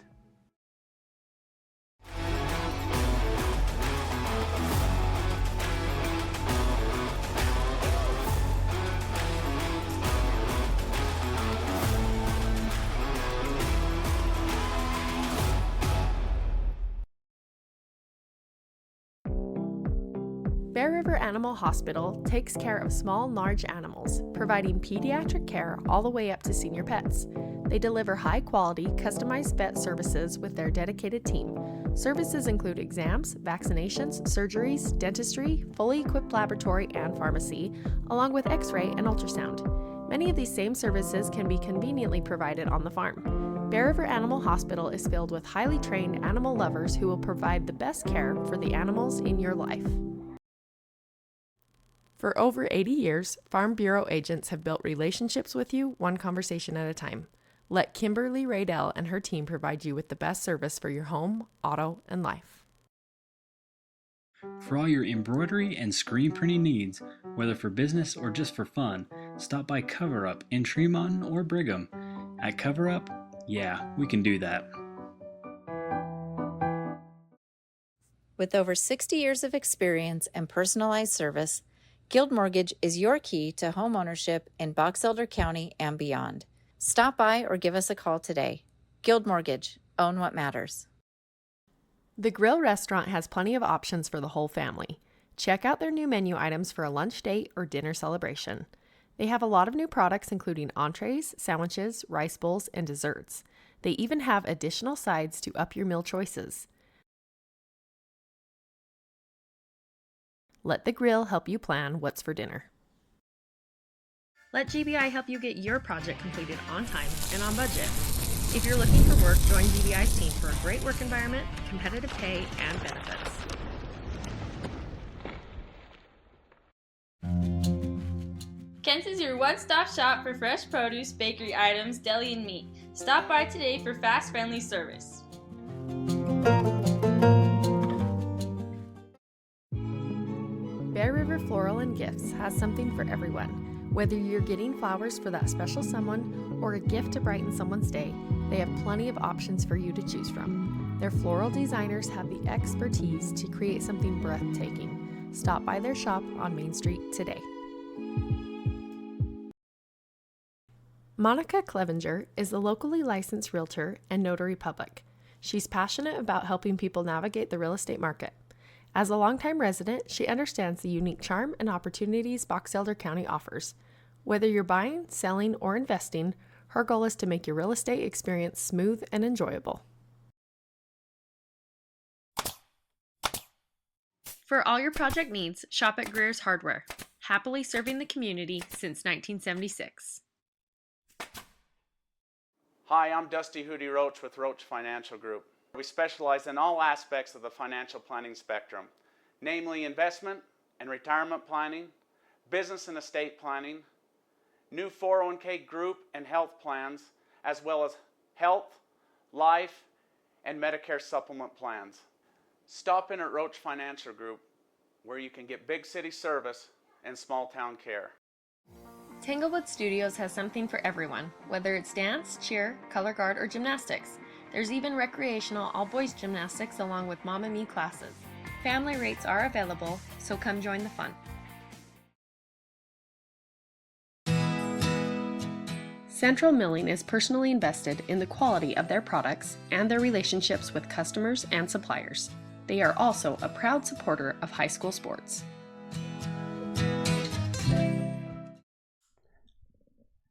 F: Bear River Animal Hospital takes care of small and large animals, providing pediatric care all the way up to senior pets. They deliver high-quality, customized vet services with their dedicated team. Services include exams, vaccinations, surgeries, dentistry, fully equipped laboratory and pharmacy, along with x-ray and ultrasound. Many of these same services can be conveniently provided on the farm. Bear River Animal Hospital is filled with highly trained animal lovers who will provide the best care for the animals in your life. For over 80 years, Farm Bureau agents have built relationships with you one conversation at a time. Let Kimberly Raydell and her team provide you with the best service for your home, auto, and life.
B: For all your embroidery and screen printing needs, whether for business or just for fun, stop by Cover Up in Tremont or Brigham. At Cover Up, yeah, we can do that.
I: With over 60 years of experience and personalized service, Guild Mortgage is your key to home ownership in Box Elder County and beyond. Stop by or give us a call today. Guild Mortgage, own what matters.
F: The Grill restaurant has plenty of options for the whole family. Check out their new menu items for a lunch date or dinner celebration. They have a lot of new products including entrees, sandwiches, rice bowls, and desserts. They even have additional sides to up your meal choices. Let the Grill help you plan what's for dinner.
E: Let GBI help you get your project completed on time and on budget. If you're looking for work, join GBI's team for a great work environment, competitive pay, and benefits.
J: Kent's is your one-stop shop for fresh produce, bakery items, deli, and meat. Stop by today for fast, friendly service.
F: Bear River Floral and Gifts has something for everyone. Whether you're getting flowers for that special someone or a gift to brighten someone's day, they have plenty of options for you to choose from. Their floral designers have the expertise to create something breathtaking. Stop by their shop on Main Street today. Monica Clevenger is a locally licensed realtor and notary public. She's passionate about helping people navigate the real estate market. As a longtime resident, she understands the unique charm and opportunities Box Elder County offers. Whether you're buying, selling, or investing, her goal is to make your real estate experience smooth and enjoyable.
E: For all your project needs, shop at Greer's Hardware, happily serving the community since 1976.
K: Hi, I'm Dusty Hootie Roach with Roach Financial Group. We specialize in all aspects of the financial planning spectrum, namely investment and retirement planning, business and estate planning, new 401k group and health plans, as well as health, life, and Medicare supplement plans. Stop in at Roach Financial Group, where you can get big city service and small town care.
E: Tanglewood Studios has something for everyone, whether it's dance, cheer, color guard, or gymnastics. There's even recreational all-boys gymnastics along with Mama Me classes. Family rates are available, so come join the fun. Central Milling is personally invested in the quality of their products and their relationships with customers and suppliers. They are also a proud supporter of high school sports.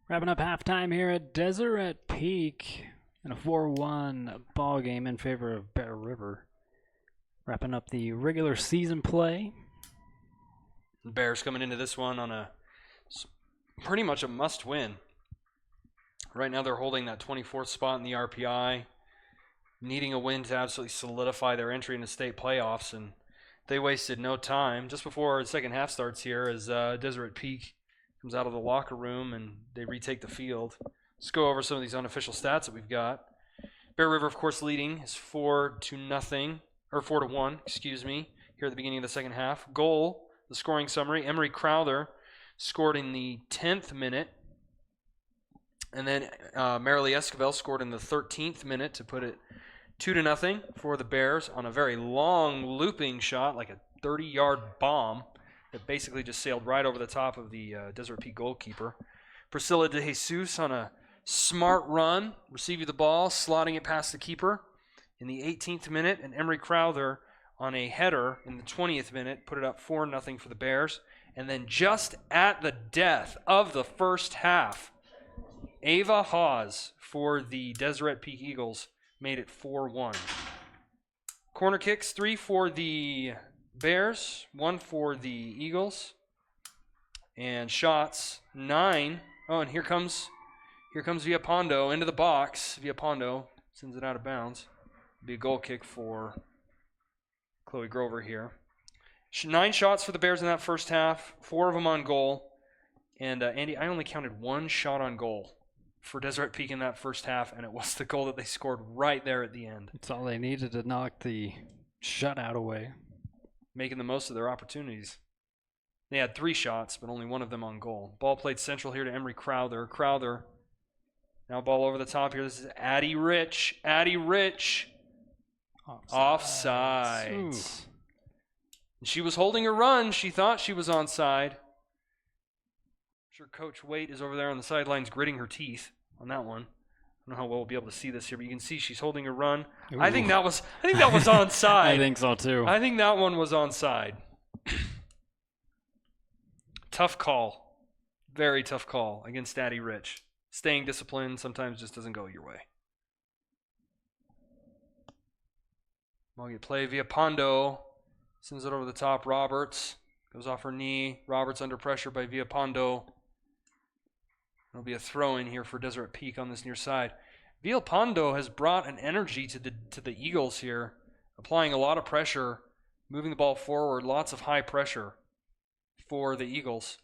B: Wrapping up halftime here at Deseret Peak in a 4-1 ball game in favor of Bear River. Wrapping up the regular season play.
D: Bears coming into this one on pretty much a must-win. Right now they're holding that 24th spot in the RPI, needing a win to absolutely solidify their entry into state playoffs, and they wasted no time. Just before the second half starts here, as Deseret Peak comes out of the locker room and they retake the field. Let's go over some of these unofficial stats that we've got. Bear River, of course, leading is 4-1, here at the beginning of the second half. Goal, the scoring summary, Emery Crowther scored in the 10th minute. And then Marilee Esquivel scored in the 13th minute to put it 2-0 for the Bears on a very long looping shot, like a 30-yard bomb that basically just sailed right over the top of the Deseret Peak goalkeeper. Priscilla De Jesus on a smart run, receiving the ball, slotting it past the keeper in the 18th minute, and Emery Crowther on a header in the 20th minute put it up 4-0 for the Bears. And then just at the death of the first half, Ava Hawes for the Deseret Peak Eagles made it 4-1. Corner kicks, 3 for the Bears, 1 for the Eagles. And shots, 9. Oh, and here comes Villapondo into the box. Villapondo sends it out of bounds. It'll be a goal kick for Chloe Grover here. 9 shots for the Bears in that first half, 4 of them on goal. And Andy, I only counted 1 shot on goal for Deseret Peak in that first half, and it was the goal that they scored right there at the end.
B: That's all they needed to knock the shutout away.
D: Making the most of their opportunities. They had 3 shots, but only 1 of them on goal. Ball played central here to Emery Crowther. Crowther, now ball over the top here. This is Addie Rich. Addie Rich. Offside. She was holding her run. She thought she was onside. I'm sure Coach Waite is over there on the sidelines gritting her teeth on that one. I don't know how well we'll be able to see this here, but you can see she's holding her run.
B: Ooh.
D: I think that was onside.
B: I think so too.
D: I think that one was onside. Tough call. Very tough call against Addie Rich. Staying disciplined sometimes just doesn't go your way. Well, you play Villapondo. Sends it over the top. Roberts goes off her knee. Roberts under pressure by Villapondo. It'll be a throw in here for Deseret Peak on this near side. Villapondo has brought an energy to the Eagles here, applying a lot of pressure, moving the ball forward, lots of high pressure for the Eagles.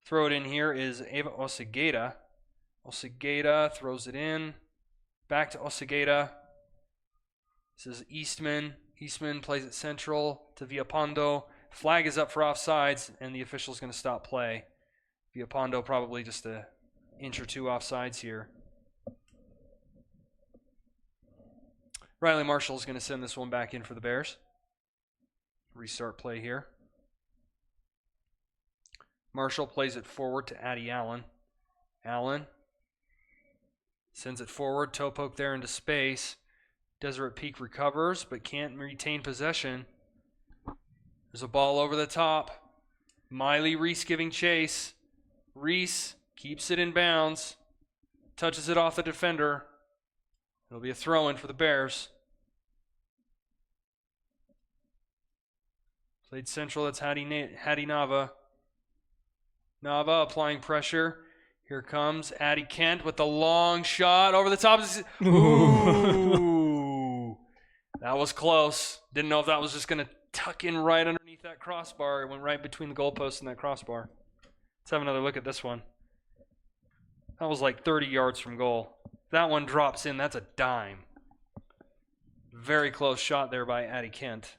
D: Throw it in here is Ava Osegueda. Osegueda throws it in. Back to Osegueda. This is Eastman. Eastman plays it central to Villapondo. Flag is up for offsides, and the official's going to stop play. Villalpando probably just an inch or two offsides here. Riley Marshall is going to send this one back in for the Bears. Restart play here. Marshall plays it forward to Addie Allen. Allen sends it forward. Toe poke there into space. Deseret Peak recovers, but can't retain possession. There's a ball over the top. Miley Reese giving chase. Reese keeps it in bounds. Touches it off the defender. It'll be a throw-in for the Bears. Played central, that's Hattie Nava. Nava applying pressure. Here comes Addie Kent with the long shot over the top. Ooh. That was close. Didn't know if that was just going to tuck in right underneath that crossbar. It went right between the goalpost and that crossbar. Let's have another look at this one. That was like 30 yards from goal. That one drops in. That's a dime. Very close shot there by Addie Kent.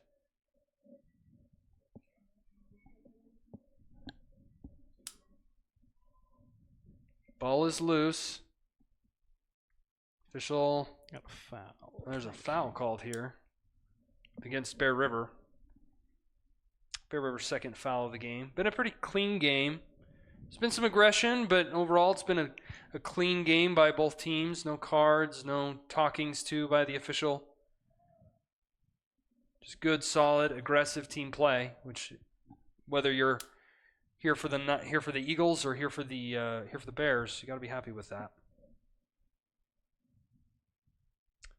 D: Ball is loose. Official.
B: Got a foul.
D: There's a foul called here against Bear River. Bear River's second foul of the game. Been a pretty clean game. There's been some aggression, but overall it's been a clean game by both teams. No cards, no talkings to by the official. Just good, solid, aggressive team play, which whether you're here for the Eagles or here for the Bears, you got to be happy with that.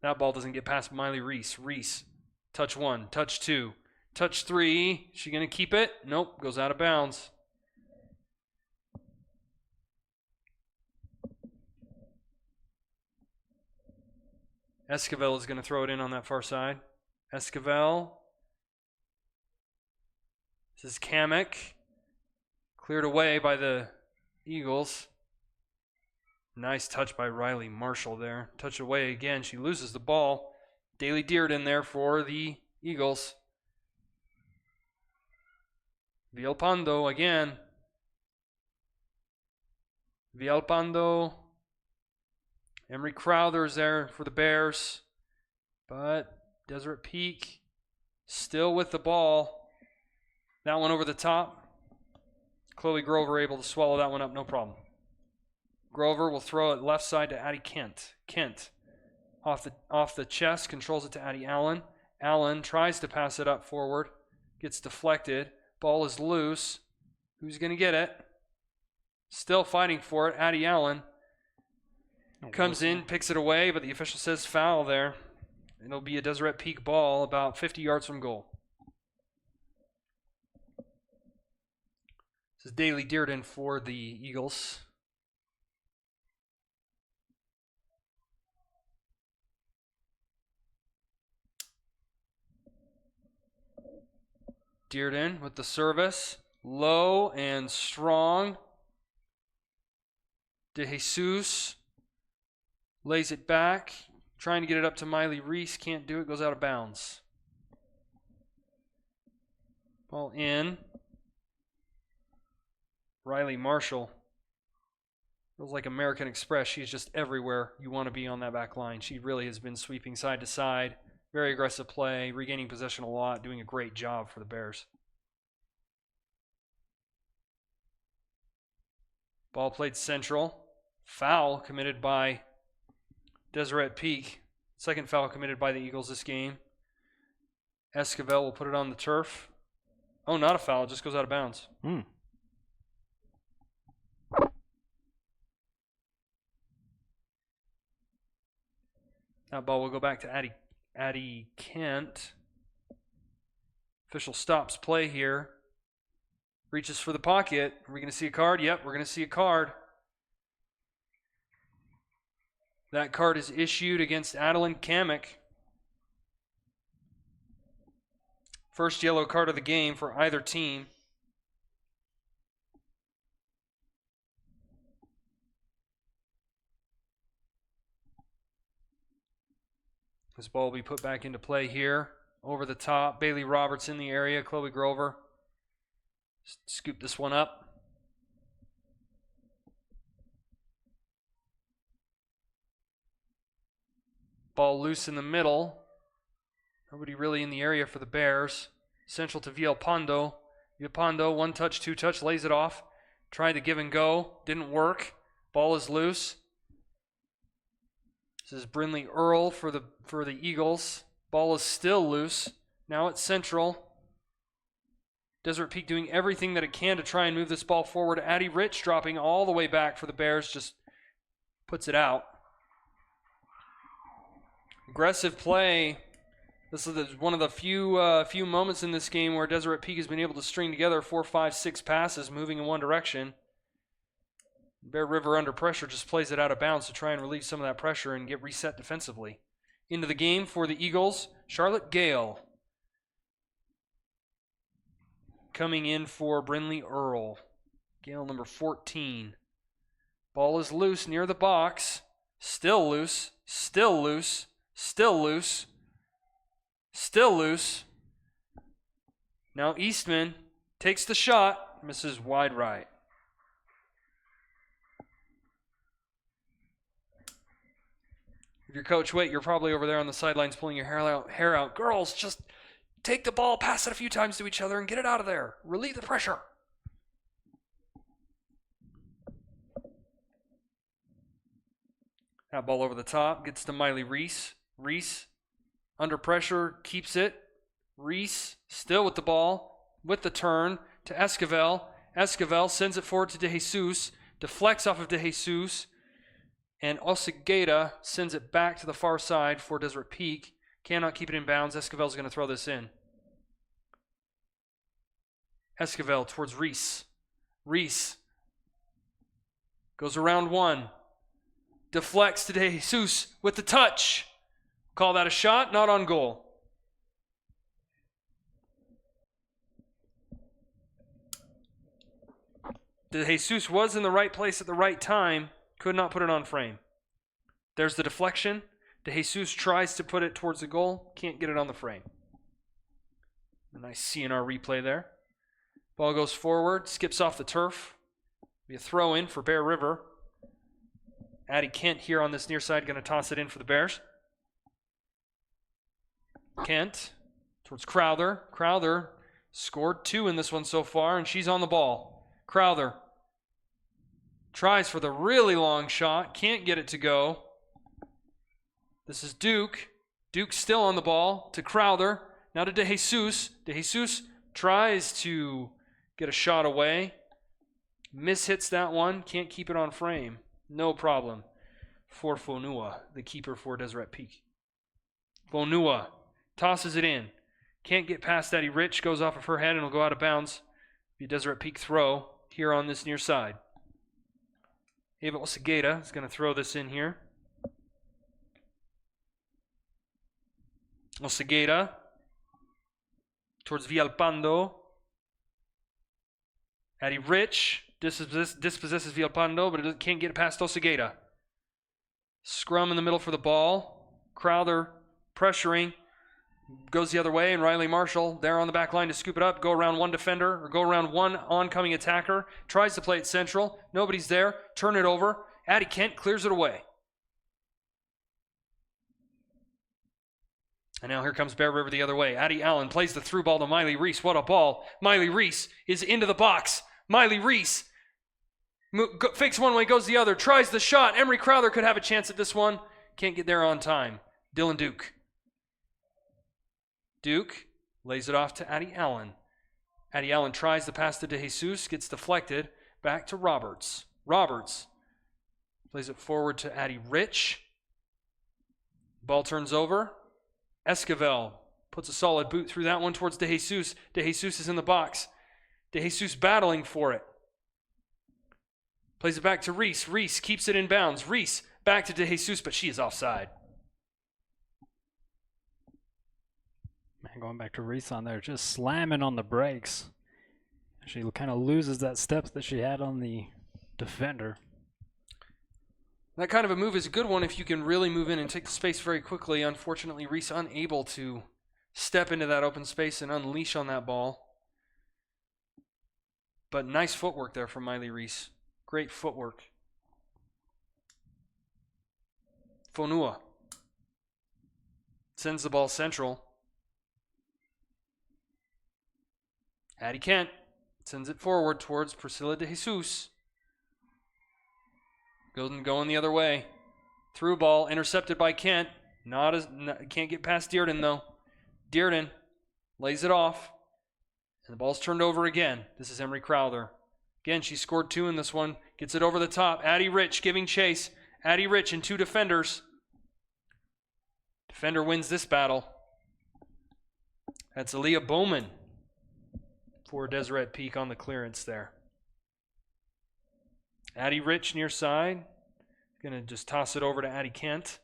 D: That ball doesn't get past Miley Reese. Reese, touch 1, touch 2, touch 3. Is she going to keep it? Nope, goes out of bounds. Esquivel is going to throw it in on that far side. Esquivel. This is Kamek. Cleared away by the Eagles. Nice touch by Riley Marshall there. Touch away again. She loses the ball. Daly Dearden there for the Eagles. Villalpando again. Villalpando. Emery Crowther's there for the Bears. But Deseret Peak still with the ball. That one over the top. Chloe Grover able to swallow that one up, no problem. Grover will throw it left side to Addie Kent. Kent off the chest, controls it to Addie Allen. Allen tries to pass it up forward. Gets deflected. Ball is loose. Who's going to get it? Still fighting for it. Addie Allen comes in, picks it away, but the official says foul there. It'll be a Deseret Peak ball about 50 yards from goal. This is Daly Dearden for the Eagles. Dearden with the service. Low and strong. De Jesus lays it back. Trying to get it up to Miley Reese. Can't do it. Goes out of bounds. Ball in. Riley Marshall. Feels like American Express. She's just everywhere you want to be on that back line. She really has been sweeping side to side. Very aggressive play. Regaining possession a lot. Doing a great job for the Bears. Ball played central. Foul committed by Deseret Peak. Second foul committed by the Eagles this game. Esquivel will put it on the turf. Oh, not a foul. It just goes out of bounds. That ball will go back to Addie Kent. Official stops play here. Reaches for the pocket. Are we going to see a card? Yep, we're going to see a card. That card is issued against Adeline Kamek. First yellow card of the game for either team. This ball will be put back into play here. Over the top. Bailey Roberts in the area. Chloe Grover Scoop this one up. Ball loose in the middle. Nobody really in the area for the Bears. Central to Villalpando. Villalpando, one touch, two touch, lays it off. Tried to give and go. Didn't work. Ball is loose. This is Brinley Earl for the Eagles. Ball is still loose. Now it's Central. Deseret Peak doing everything that it can to try and move this ball forward. Addie Rich dropping all the way back for the Bears. Just puts it out. Aggressive play. This is one of the few moments in this game where Deseret Peak has been able to string together 4, 5, 6 passes moving in one direction. Bear River under pressure just plays it out of bounds to try and relieve some of that pressure and get reset defensively. Into the game for the Eagles, Charlotte Gale. Coming in for Brinley Earl. Gale number 14. Ball is loose near the box. Still loose. Still loose. Still loose. Still loose. Now Eastman takes the shot. Misses wide right. If you're Coach Waite, you're probably over there on the sidelines pulling your hair out. Girls, just take the ball, pass it a few times to each other, and get it out of there. Relieve the pressure. That ball over the top gets to Miley Reese. Reese, under pressure, keeps it. Reese, still with the ball, with the turn to Esquivel. Esquivel sends it forward to De Jesus, deflects off of De Jesus, and Osegueda sends it back to the far side for Deseret Peak. Cannot keep it in bounds. Esquivel's going to throw this in. Esquivel towards Reese. Reese goes around one. Deflects to De Jesus with the touch. Call that a shot, not on goal. De Jesus was in the right place at the right time. Could not put it on frame. There's the deflection. De Jesus tries to put it towards the goal. Can't get it on the frame. A nice CNR replay there. Ball goes forward. Skips off the turf. Be a throw in for Bear River. Addie Kent here on this near side. Going to toss it in for the Bears. Kent towards Crowther. Crowther scored 2 in this one so far, and she's on the ball. Crowther tries for the really long shot. Can't get it to go. This is Duke. Duke still on the ball to Crowther. Now to De Jesus. De Jesus tries to get a shot away. Mishits that one. Can't keep it on frame. No problem for Fonua, the keeper for Deseret Peak. Fonua tosses it in. Can't get past Addie Rich. Goes off of her head and will go out of bounds. Be a Deseret Peak throw here on this near side. Ava Osegueda is going to throw this in here. Osegueda towards Villalpando. Addie Rich dispossesses Villalpando, but it can't get past Osegueda. Scrum in the middle for the ball. Crowther pressuring. Goes the other way, and Riley Marshall there on the back line to scoop it up. Go around one defender, or go around one oncoming attacker. Tries to play it central. Nobody's there. Turn it over. Addie Kent clears it away. And now here comes Bear River the other way. Addie Allen plays the through ball to Miley Reese. What a ball. Miley Reese is into the box. Miley Reese fakes one way, goes the other. Tries the shot. Emery Crowther could have a chance at this one. Can't get there on time. Dylan Duke. Duke lays it off to Addie Allen. Addie Allen tries to pass to De Jesus. Gets deflected. Back to Roberts. Roberts plays it forward to Addie Rich. Ball turns over. Esquivel puts a solid boot through that one towards De Jesus. De Jesus is in the box. De Jesus battling for it. Plays it back to Reese. Reese keeps it in bounds. Reese back to De Jesus, but she is offside.
B: Man, going back to Reese on there, just slamming on the brakes. She kind of loses that step that she had on the defender.
D: That kind of a move is a good one if you can really move in and take the space very quickly. Unfortunately, Reese unable to step into that open space and unleash on that ball. But nice footwork there from Miley Reese. Great footwork. Fonua sends the ball central. Addie Kent sends it forward towards Priscilla de Jesus. Going the other way. Through ball, intercepted by Kent. Can't get past Dearden though. Dearden lays it off. And the ball's turned over again. This is Emery Crowther. Again, she scored 2 in this one. Gets it over the top. Addie Rich giving chase. Addie Rich and 2 defenders. Defender wins this battle. That's Aaliyah Bowman for Deseret Peak on the clearance there. Addie Rich near side. Going to just toss it over to Addie Kent.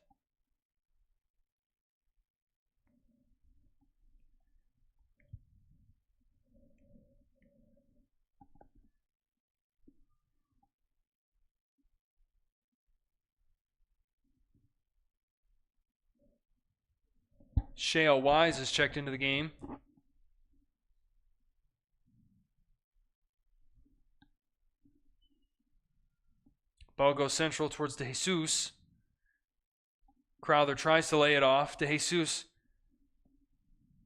D: Shea Wise is checked into the game. Ball goes central towards De Jesus. Crowther tries to lay it off. De Jesus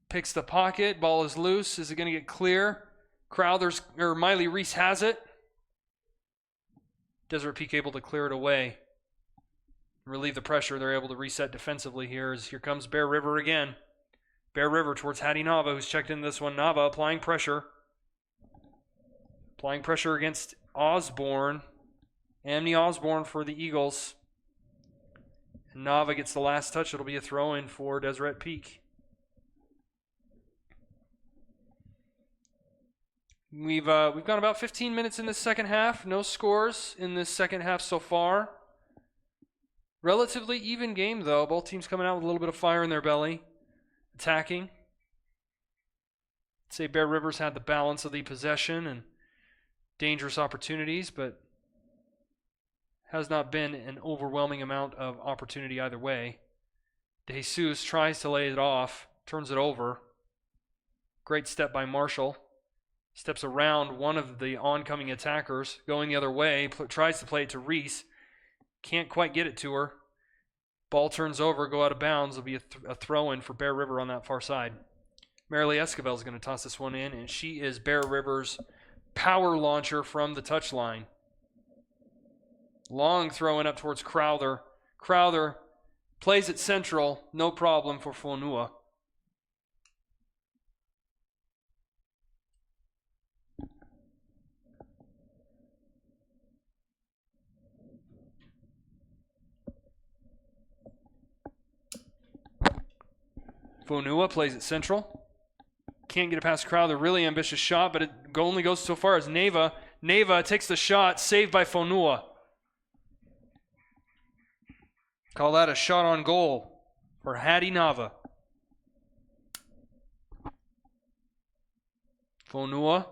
D: picks the pocket. Ball is loose. Is it going to get clear? Miley Reese has it. Deseret Peak able to clear it away. Relieve the pressure. They're able to reset defensively here. Here comes Bear River again. Bear River towards Hattie Nava, who's checked in this one. Nava applying pressure. Applying pressure against Osborne. Amni Osborne for the Eagles. And Nava gets the last touch. It'll be a throw-in for Deseret Peak. We've gone about 15 minutes in the second half. No scores in this second half so far. Relatively even game, though. Both teams coming out with a little bit of fire in their belly. Attacking. I'd say Bear Rivers had the balance of the possession and dangerous opportunities, but has not been an overwhelming amount of opportunity either way. De Jesus tries to lay it off, turns it over. Great step by Marshall. Steps around one of the oncoming attackers, going the other way, tries to play it to Reese. Can't quite get it to her. Ball turns over, go out of bounds. It'll be a throw-in for Bear River on that far side. Marilee Esquivel is going to toss this one in, and she is Bear River's power launcher from the touchline. Long throw-in up towards Crowther. Crowther plays it central, no problem for Fonua. Fonua plays it central. Can't get it past Crowther. Really ambitious shot, but it only goes so far as Neva. Neva takes the shot, saved by Fonua. Call that a shot on goal for Hattie Nava. Fonua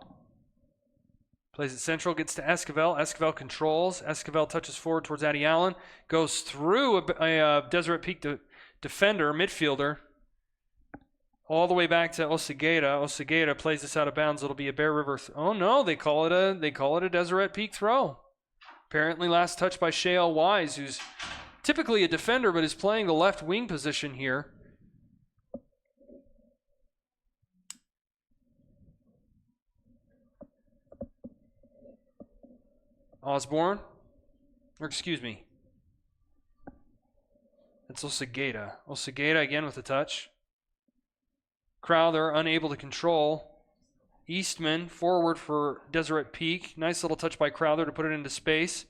D: plays it central, gets to Esquivel. Esquivel controls. Esquivel touches forward towards Addie Allen. Goes through a Deseret Peak defender, midfielder. All the way back to Osegueda. Osegueda plays this out of bounds. It'll be a Bear River. Oh no, they call it a Deseret Peak throw. Apparently last touch by Shea Wise, who's typically a defender but is playing the left wing position here. Osborne. That's Osegueda. Osegueda again with a touch. Crowther unable to control. Eastman forward for Deseret Peak. Nice little touch by Crowther to put it into space.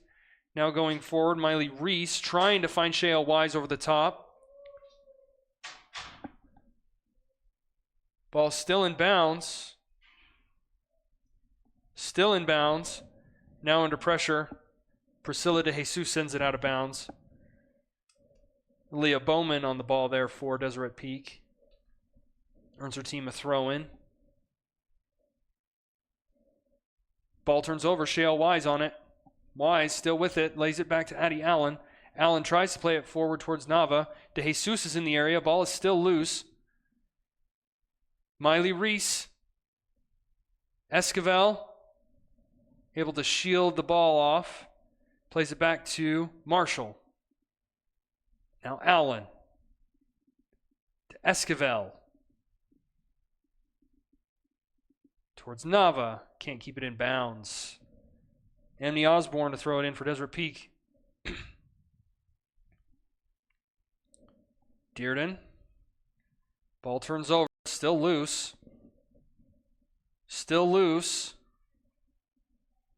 D: Now going forward, Miley Reese trying to find Shea Wise over the top. Ball still in bounds. Still in bounds. Now under pressure. Priscilla de Jesus sends it out of bounds. Leah Bowman on the ball there for Deseret Peak. Earns her team a throw-in. Ball turns over. Shea Wise on it. Wise still with it. Lays it back to Addie Allen. Allen tries to play it forward towards Nava. De Jesus is in the area. Ball is still loose. Miley Reese. Esquivel. able to shield the ball off. Plays it back to Marshall. Now Allen. To Esquivel. Towards Nava. Can't keep it in bounds. Amni Osborne to throw it in for Deseret Peak. Dearden. Ball turns over. Still loose. Still loose.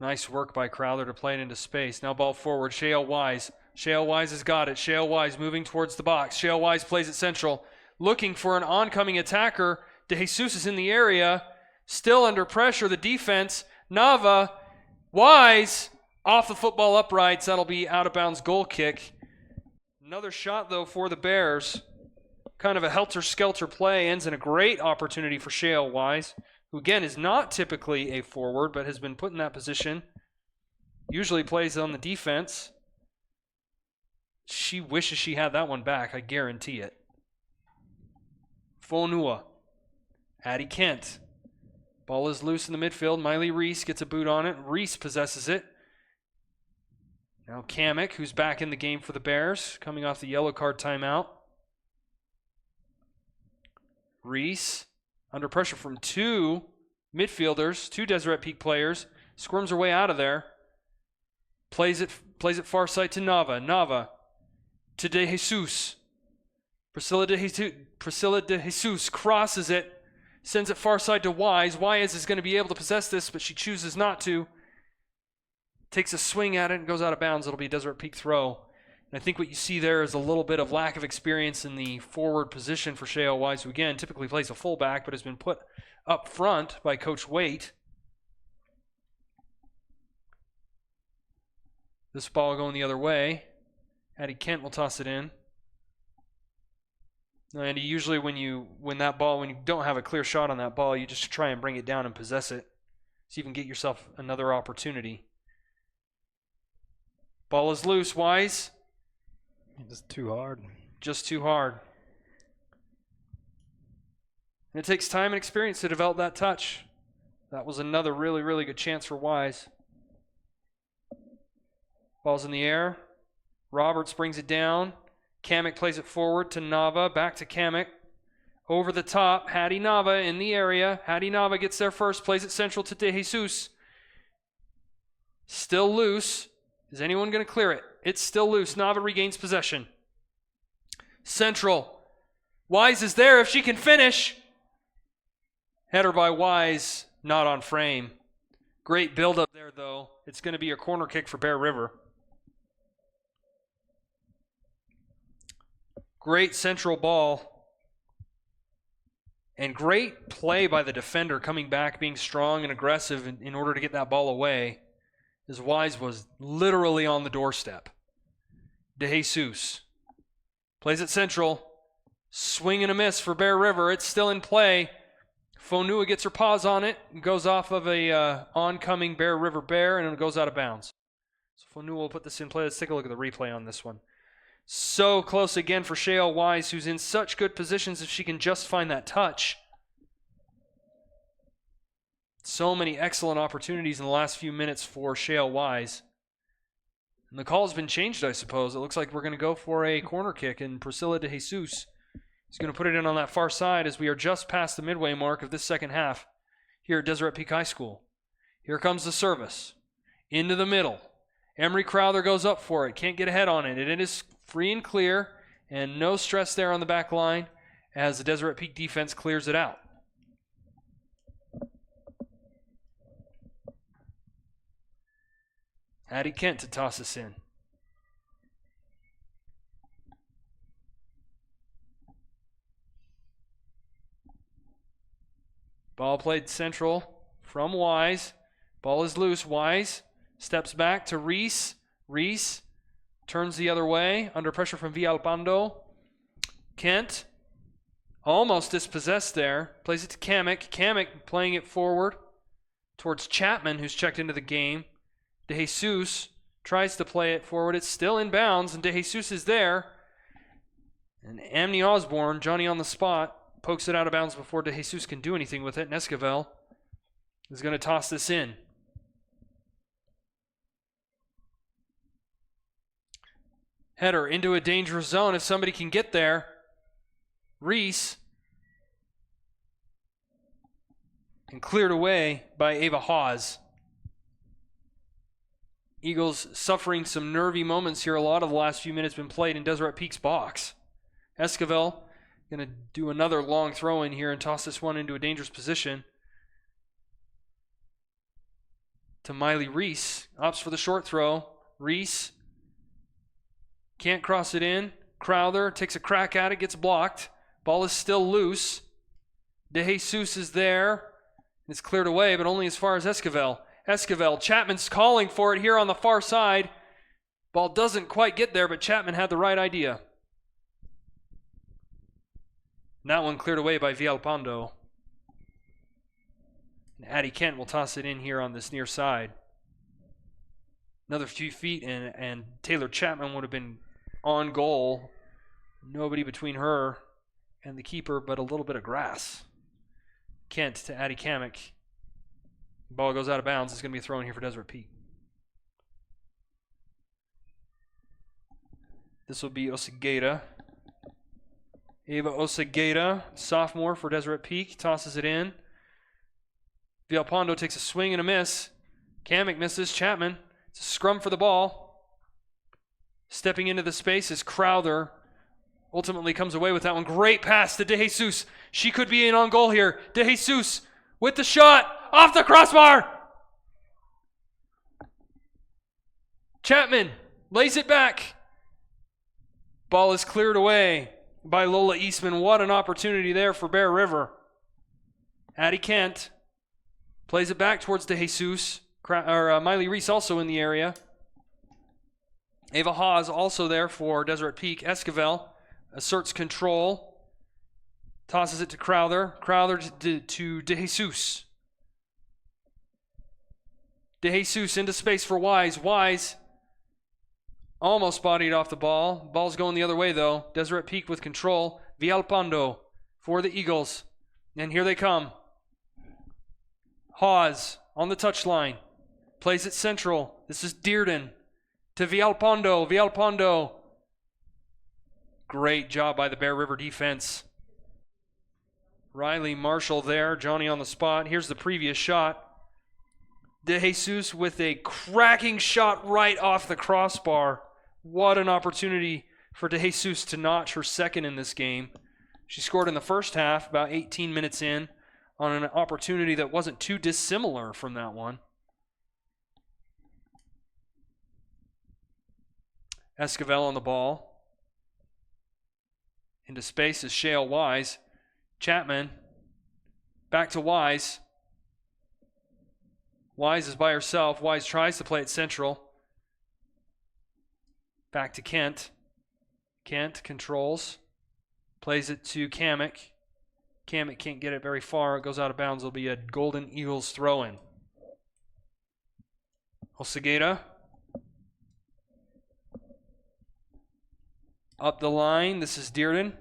D: Nice work by Crowther to play it into space. Now ball forward. Shale Wise. Shale Wise has got it. Shale Wise moving towards the box. Shale Wise plays it central. Looking for an oncoming attacker. De Jesus is in the area. Still under pressure. The defense. Nava. Wise. Off the football uprights. That'll be out of bounds goal kick. Another shot, though, for the Bears. Kind of a helter-skelter play. Ends in a great opportunity for Shale Wise, who again is not typically a forward, but has been put in that position. Usually plays on the defense. She wishes she had that one back, I guarantee it. Fonua. Addie Kent. Ball is loose in the midfield. Miley Reese gets a boot on it. Reese possesses it. Now Kamek, who's back in the game for the Bears, coming off the yellow card timeout. Reese, under pressure from two midfielders, two Deseret Peak players, squirms her way out of there. Plays it far side to Nava. Nava to De Jesus. Priscilla De Jesus crosses it, sends it far side to Wise. Wise is going to be able to possess this, but she chooses not to. Takes a swing at it and goes out of bounds. It'll be a Deseret Peak throw. And I think what you see there is a little bit of lack of experience in the forward position for Shale Wise, who again typically plays a fullback, but has been put up front by Coach Waite. This ball going the other way. Addie Kent will toss it in. Now, Andy, usually when you don't have a clear shot on that ball, you just try and bring it down and possess it, so you can get yourself another opportunity. Ball is loose. Wise.
B: Just too hard.
D: Just too hard. And it takes time and experience to develop that touch. That was another really, really good chance for Wise. Ball's in the air. Roberts brings it down. Kamek plays it forward to Nava. Back to Kamek. Over the top. Hattie Nava in the area. Hattie Nava gets there first. Plays it central to De Jesus. Still loose. Is anyone going to clear it? It's still loose. Nava regains possession. Central. Wise is there if she can finish. Header by Wise, not on frame. Great build-up there, though. It's going to be a corner kick for Bear River. Great central ball. And great play by the defender coming back, being strong and aggressive in order to get that ball away. As Wise was literally on the doorstep. De Jesus plays it central. Swing and a miss for Bear River. It's still in play. Fonua gets her paws on it and goes off of a oncoming Bear River Bear, and it goes out of bounds. So Fonua will put this in play. Let's take a look at the replay on this one. So close again for Shale Wise, who's in such good positions if she can just find that touch. So many excellent opportunities in the last few minutes for Shale Wise. And the call has been changed, I suppose. It looks like we're going to go for a corner kick, and Priscilla De Jesus is going to put it in on that far side as we are just past the midway mark of this second half here at Deseret Peak High School. Here comes the service. Into the middle. Emery Crowther goes up for it. Can't get ahead on it. It is free and clear, and no stress there on the back line as the Deseret Peak defense clears it out. Addie Kent to toss us in. Ball played central from Wise. Ball is loose. Wise steps back to Reese. Reese turns the other way under pressure from Villalpando. Kent almost dispossessed there. Plays it to Kamek. Kamek playing it forward towards Chapman, who's checked into the game. De Jesus tries to play it forward. It's still in bounds, and De Jesus is there. And Amni Osborne, Johnny on the spot, pokes it out of bounds before De Jesus can do anything with it. And Esquivel is going to toss this in. Header into a dangerous zone if somebody can get there. Reese. And cleared away by Ava Hawes. Eagles suffering some nervy moments here. A lot of the last few minutes been played in Deseret Peak's box. Esquivel going to do another long throw in here and toss this one into a dangerous position. To Miley Reese. Opts for the short throw. Reese can't cross it in. Crowther takes a crack at it, gets blocked. Ball is still loose. De Jesus is there. It's cleared away, but only as far as Esquivel. Esquivel, Chapman's calling for it here on the far side. Ball doesn't quite get there, but Chapman had the right idea. And that one cleared away by Villalpando. And Addie Kent will toss it in here on this near side. Another few feet, and Taylor Chapman would have been on goal. Nobody between her and the keeper, but a little bit of grass. Kent to Addie Kamek. Ball goes out of bounds. It's going to be a throw in here for Deseret Peak. This will be Osegueda. Ava Osegueda, sophomore for Deseret Peak, tosses it in. Villalpando takes a swing and a miss. Kamek misses. Chapman. It's a scrum for the ball. Stepping into the space is Crowther. Ultimately comes away with that one. Great pass to De Jesus. She could be in on goal here. De Jesus with the shot. Off the crossbar. Chapman lays it back. Ball is cleared away by Lola Eastman. What an opportunity there for Bear River. Addie Kent plays it back towards De Jesus. Miley Reese also in the area. Ava Hawes also there for Deseret Peak. Esquivel asserts control. Tosses it to Crowther. Crowther to De Jesus. De Jesus into space for Wise. Wise almost bodied off the ball. Ball's going the other way though. Deseret Peak with control. Villalpando for the Eagles. And here they come. Hawes on the touchline. Plays it central. This is Dearden to Villalpando. Villalpando. Great job by the Bear River defense. Riley Marshall there. Johnny on the spot. Here's the previous shot. De Jesus with a cracking shot right off the crossbar. What an opportunity for De Jesus to notch her second in this game. She scored in the first half, about 18 minutes in, on an opportunity that wasn't too dissimilar from that one. Esquivel on the ball. Into space is Shale Wise. Chapman. Back to Wise. Wise is by herself. Wise tries to play it central. Back to Kent. Kent controls. Plays it to Kamek. Kamek can't get it very far. It goes out of bounds. It'll be a Golden Eagles throw-in. Osegueda. Up the line. This is Dearden.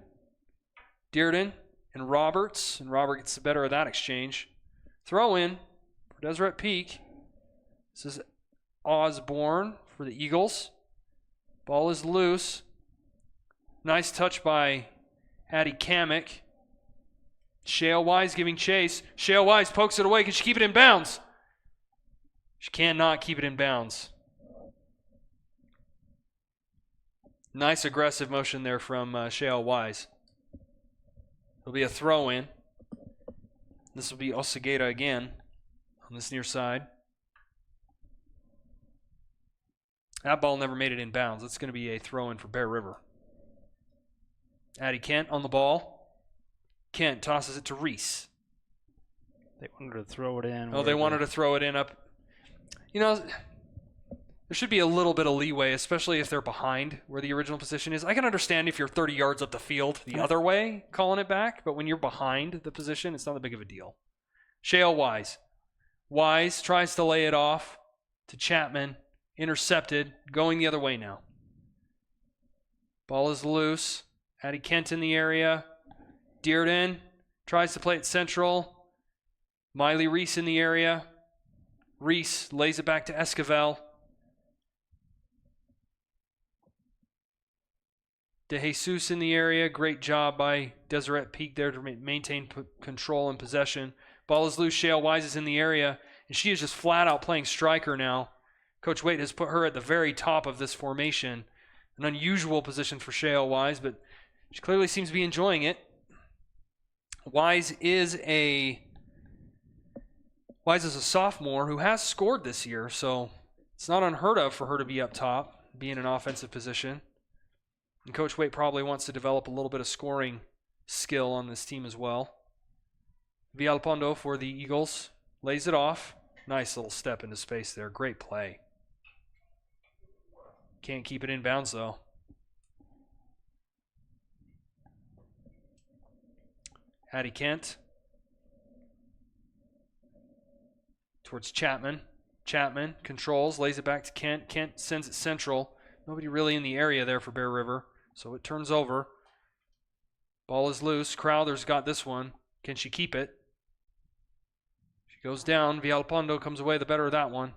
D: Dearden and Roberts. And Robert gets the better of that exchange. Throw-in for Deseret Peak. This is Osborne for the Eagles. Ball is loose. Nice touch by Addie Kamek. Shale Wise giving chase. Shale Wise pokes it away. Can she keep it in bounds? She cannot keep it in bounds. Nice aggressive motion there from Shale Wise. It'll be a throw-in. This will be Osegueda again on this near side. That ball never made it in bounds. It's going to be a throw-in for Bear River. Addie Kent on the ball. Kent tosses it to Reese.
B: They wanted to throw it in.
D: Oh, they wanted to throw it in up. You know, there should be a little bit of leeway, especially if they're behind where the original position is. I can understand if you're 30 yards up the field the other way, calling it back, but when you're behind the position, it's not that big of a deal. Shale Wise. Wise tries to lay it off to Chapman. Intercepted. Going the other way now. Ball is loose. Addie Kent in the area. Dearden tries to play it central. Miley Reese in the area. Reese lays it back to Esquivel. DeJesus in the area. Great job by Deseret Peak there to maintain control and possession. Ball is loose. Shale Wise is in the area, and she is just flat out playing striker now. Coach Waite has put her at the very top of this formation. An unusual position for Shale Wise, but she clearly seems to be enjoying it. Wise is a sophomore who has scored this year, so it's not unheard of for her to be up top, be in an offensive position. And Coach Waite probably wants to develop a little bit of scoring skill on this team as well. Villalpando for the Eagles. Lays it off. Nice little step into space there. Great play. Can't keep it in bounds, though. Addie Kent. Towards Chapman. Chapman controls, lays it back to Kent. Kent sends it central. Nobody really in the area there for Bear River, so it turns over. Ball is loose. Crowther's got this one. Can she keep it? She goes down. Villalpando comes away the better of that one.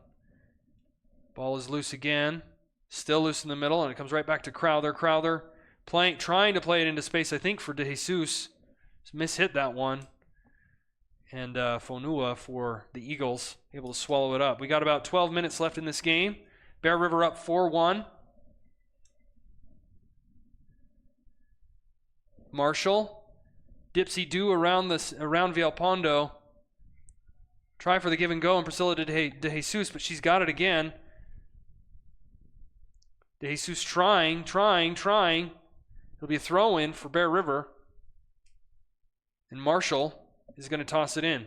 D: Ball is loose again. Still loose in the middle, and it comes right back to Crowther. Crowther trying to play it into space, I think, for DeJesus. Mishit that one. And Fonua for the Eagles, able to swallow it up. We got about 12 minutes left in this game. Bear River up 4-1. Marshall. Dipsy-do around Villalpando. Try for the give and go, and Priscilla DeJesus, but she's got it again. DeJesus trying. It'll be a throw-in for Bear River. And Marshall is going to toss it in.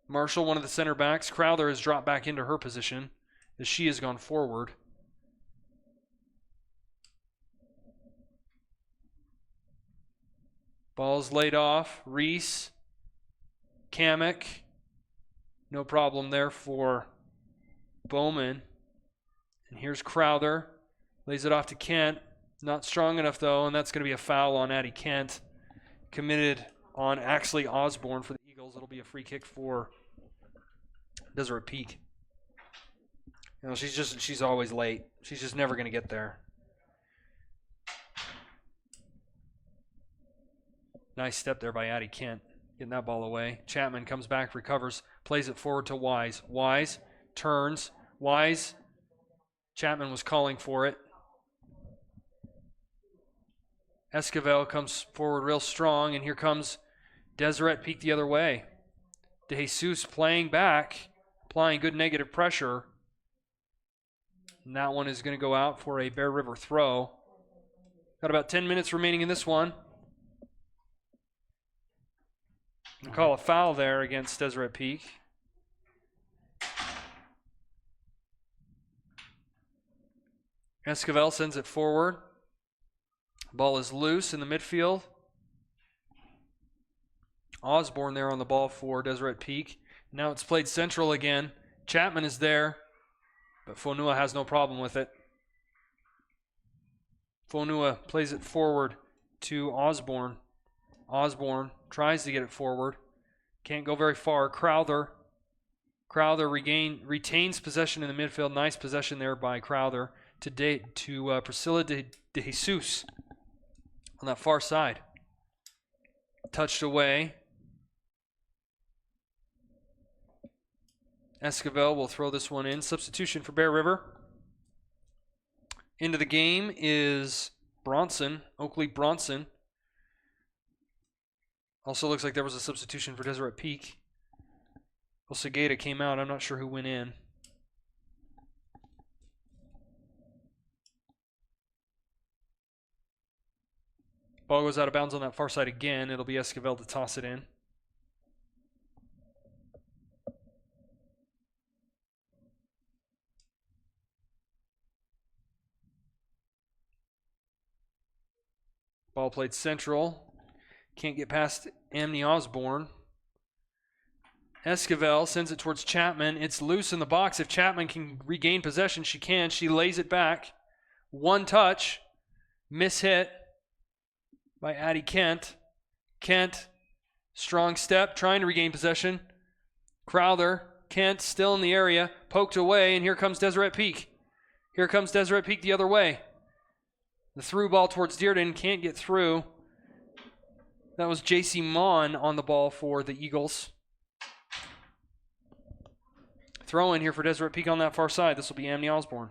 D: Marshall, one of the center backs. Crowther has dropped back into her position as she has gone forward. Ball's laid off. Reese. Kamek. No problem there for Bowman. And here's Crowther. Lays it off to Kent. Not strong enough, though, and that's going to be a foul on Addie Kent. Committed on Axley Osborne for the Eagles. It'll be a free kick for Deseret Peak. You know, she's always late. She's just never going to get there. Nice step there by Addie Kent, getting that ball away. Chapman comes back, recovers, plays it forward to Wise. Wise turns. Wise. Chapman was calling for it. Esquivel comes forward real strong, and here comes Deseret Peak the other way. DeJesus playing back, applying good negative pressure. And that one is going to go out for a Bear River throw. Got about 10 minutes remaining in this one. We'll call a foul there against Deseret Peak. Esquivel sends it forward. Ball is loose in the midfield. Osborne there on the ball for Deseret Peak. Now it's played central again. Chapman is there, but Fonua has no problem with it. Fonua plays it forward to Osborne. Osborne tries to get it forward. Can't go very far. Crowther retains possession in the midfield. Nice possession there by Crowther to Priscilla DeJesus on that far side. Touched away. Esquivel will throw this one in. Substitution for Bear River. Into the game is Bronson, Oakley Bronson. Also looks like there was a substitution for Deseret Peak. Segeda came out. I'm not sure who went in. Ball goes out of bounds on that far side again. It'll be Esquivel to toss it in. Ball played central. Can't get past Amni Osborne. Esquivel sends it towards Chapman. It's loose in the box. If Chapman can regain possession, she can. She lays it back. One touch. Mishit by Addie Kent. Kent, strong step, trying to regain possession. Crowther, Kent still in the area, poked away, and here comes Deseret Peak. Here comes Deseret Peak the other way. The through ball towards Dearden, can't get through. That was J.C. Mon on the ball for the Eagles. Throw in here for Deseret Peak on that far side. This will be Amni Osborne.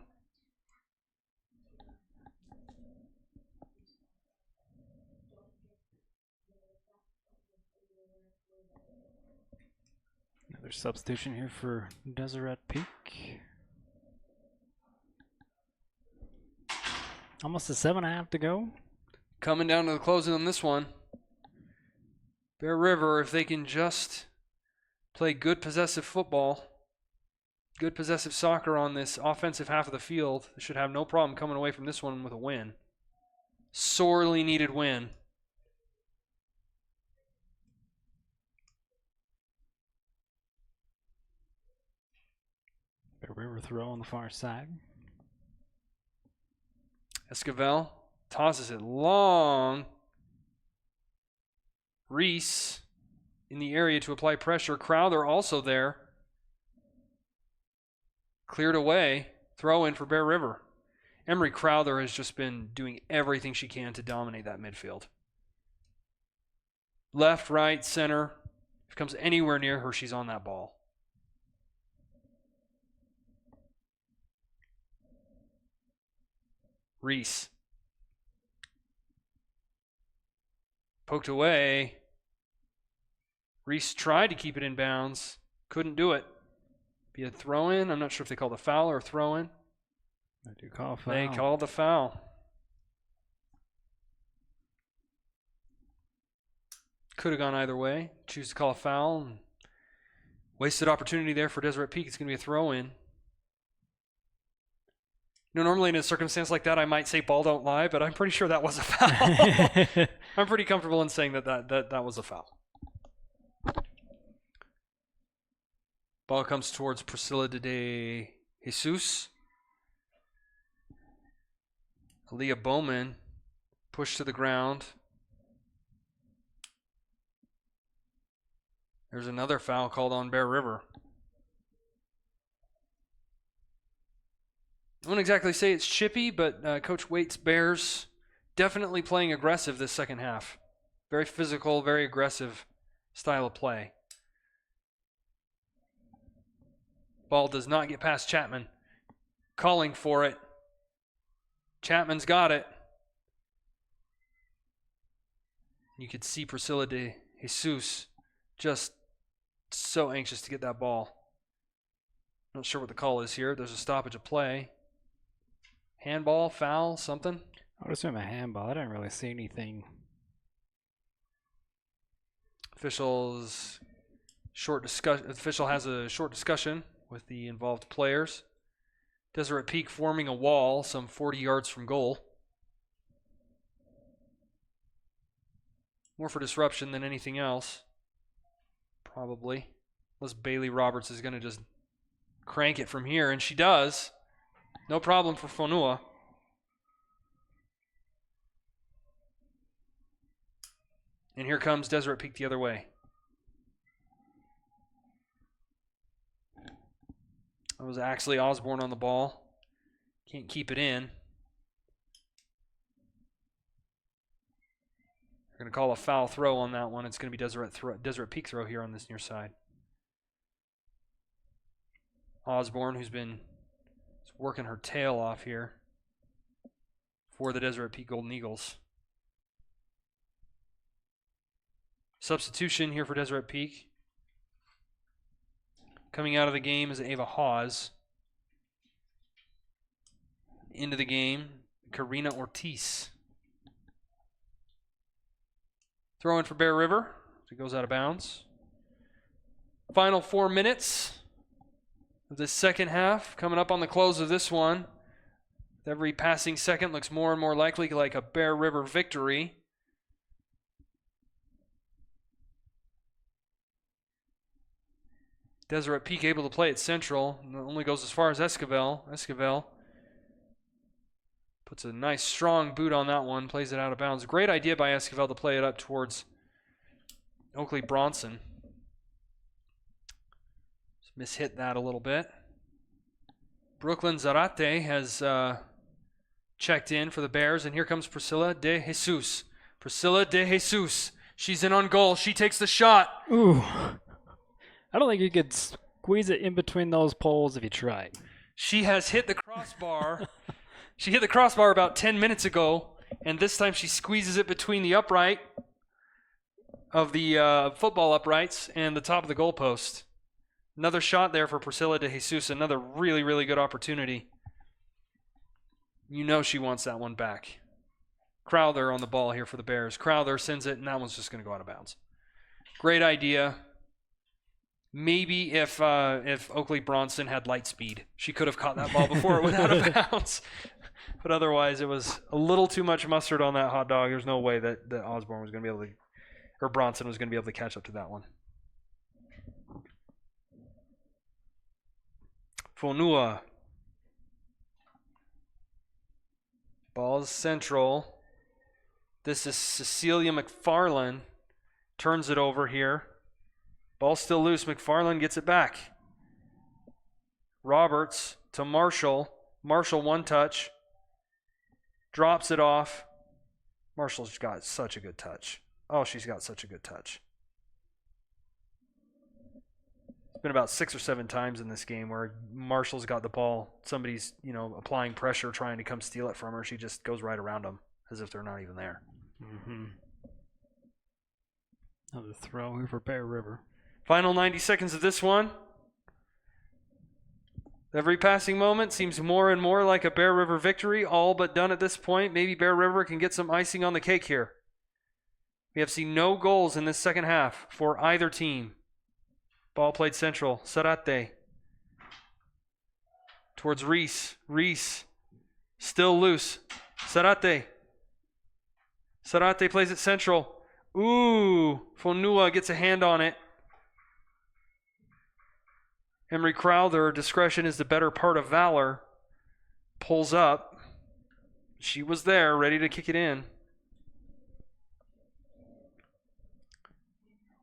B: Another substitution here for Deseret Peak. Almost a 7.5 to go.
D: Coming down to the closing on this one. Bear River, if they can just play good possessive football, good possessive soccer on this offensive half of the field, they should have no problem coming away from this one with a win. Sorely needed win.
B: Bear River throw on the far side.
D: Esquivel tosses it long. Reese in the area to apply pressure. Crowther also there. Cleared away. Throw in for Bear River. Emery Crowther has just been doing everything she can to dominate that midfield. Left, right, center. If it comes anywhere near her, she's on that ball. Reese. Poked away. Reese tried to keep it in bounds. Couldn't do it. Be a throw-in. I'm not sure if they called a foul or a throw-in.
B: They do call a foul.
D: They called the foul. Could have gone either way. Choose to call a foul. Wasted opportunity there for Deseret Peak. It's going to be a throw-in. You know, normally in a circumstance like that, I might say ball don't lie, but I'm pretty sure that was a foul. I'm pretty comfortable in saying that was a foul. Ball comes towards Priscilla de Jesus. Aaliyah Bowman pushed to the ground. There's another foul called on Bear River. I wouldn't exactly say it's chippy, but Coach Waite's Bears definitely playing aggressive this second half. Very physical, very aggressive style of play. Ball does not get past Chapman. Calling for it. Chapman's got it. You could see Priscilla de Jesus just so anxious to get that ball. Not sure what the call is here. There's a stoppage of play. Handball, foul, something?
B: I would assume a handball. I didn't really see anything.
D: Official has a short discussion with the involved players. Deseret Peak forming a wall some 40 yards from goal. More for disruption than anything else. Probably. Unless Bailey Roberts is going to just crank it from here, and she does. No problem for Fonua. And here comes Deseret Peak the other way. That was Axley Osborne on the ball. Can't keep it in. They're going to call a foul throw on that one. It's going to be Deseret Peak throw here on this near side. Osborne, who's been working her tail off here for the Deseret Peak Golden Eagles. Substitution here for Deseret Peak. Coming out of the game is Ava Hawes. Into the game, Karina Ortiz. Throw in for Bear River. It goes out of bounds. Final 4 minutes of the second half. Coming up on the close of this one. Every passing second looks more and more likely like a Bear River victory. Deseret Peak able to play at central. It only goes as far as Esquivel. Esquivel puts a nice strong boot on that one. Plays it out of bounds. Great idea by Esquivel to play it up towards Oakley Bronson. Just mishit that a little bit. Brooklyn Zarate has checked in for the Bears, and here comes Priscilla de Jesus. Priscilla de Jesus. She's in on goal. She takes the shot.
B: Ooh. I don't think you could squeeze it in between those poles if you tried.
D: She has hit the crossbar. She hit the crossbar about 10 minutes ago, and this time she squeezes it between the upright of the football uprights and the top of the goalpost. Another shot there for Priscilla de Jesus. Another really, really good opportunity. You know she wants that one back. Crowther on the ball here for the Bears. Crowther sends it, and that one's just going to go out of bounds. Great idea. Maybe if Oakley Bronson had light speed, she could have caught that ball before it went out of bounds. But otherwise, it was a little too much mustard on that hot dog. There's no way that Osborne was going to be able to, or Bronson was going to be able to catch up to that one. Fonua. Ball is central. This is Cecilia McFarland. Turns it over here. Ball still loose. McFarland gets it back. Roberts to Marshall. Marshall one touch. Drops it off. Marshall's got such a good touch. Oh, she's got such a good touch. It's been about 6 or 7 times in this game where Marshall's got the ball. Somebody's, applying pressure, trying to come steal it from her. She just goes right around them as if they're not even there.
B: Mm-hmm. Another throw here for Bear River.
D: Final 90 seconds of this one. Every passing moment seems more and more like a Bear River victory, all but done at this point. Maybe Bear River can get some icing on the cake here. We have seen no goals in this second half for either team. Ball played central. Sarate. Towards Reese. Reese. Still loose. Sarate. Sarate plays it central. Ooh. Fonua gets a hand on it. Emery Crowther, discretion is the better part of valor. Pulls up. She was there, ready to kick it in.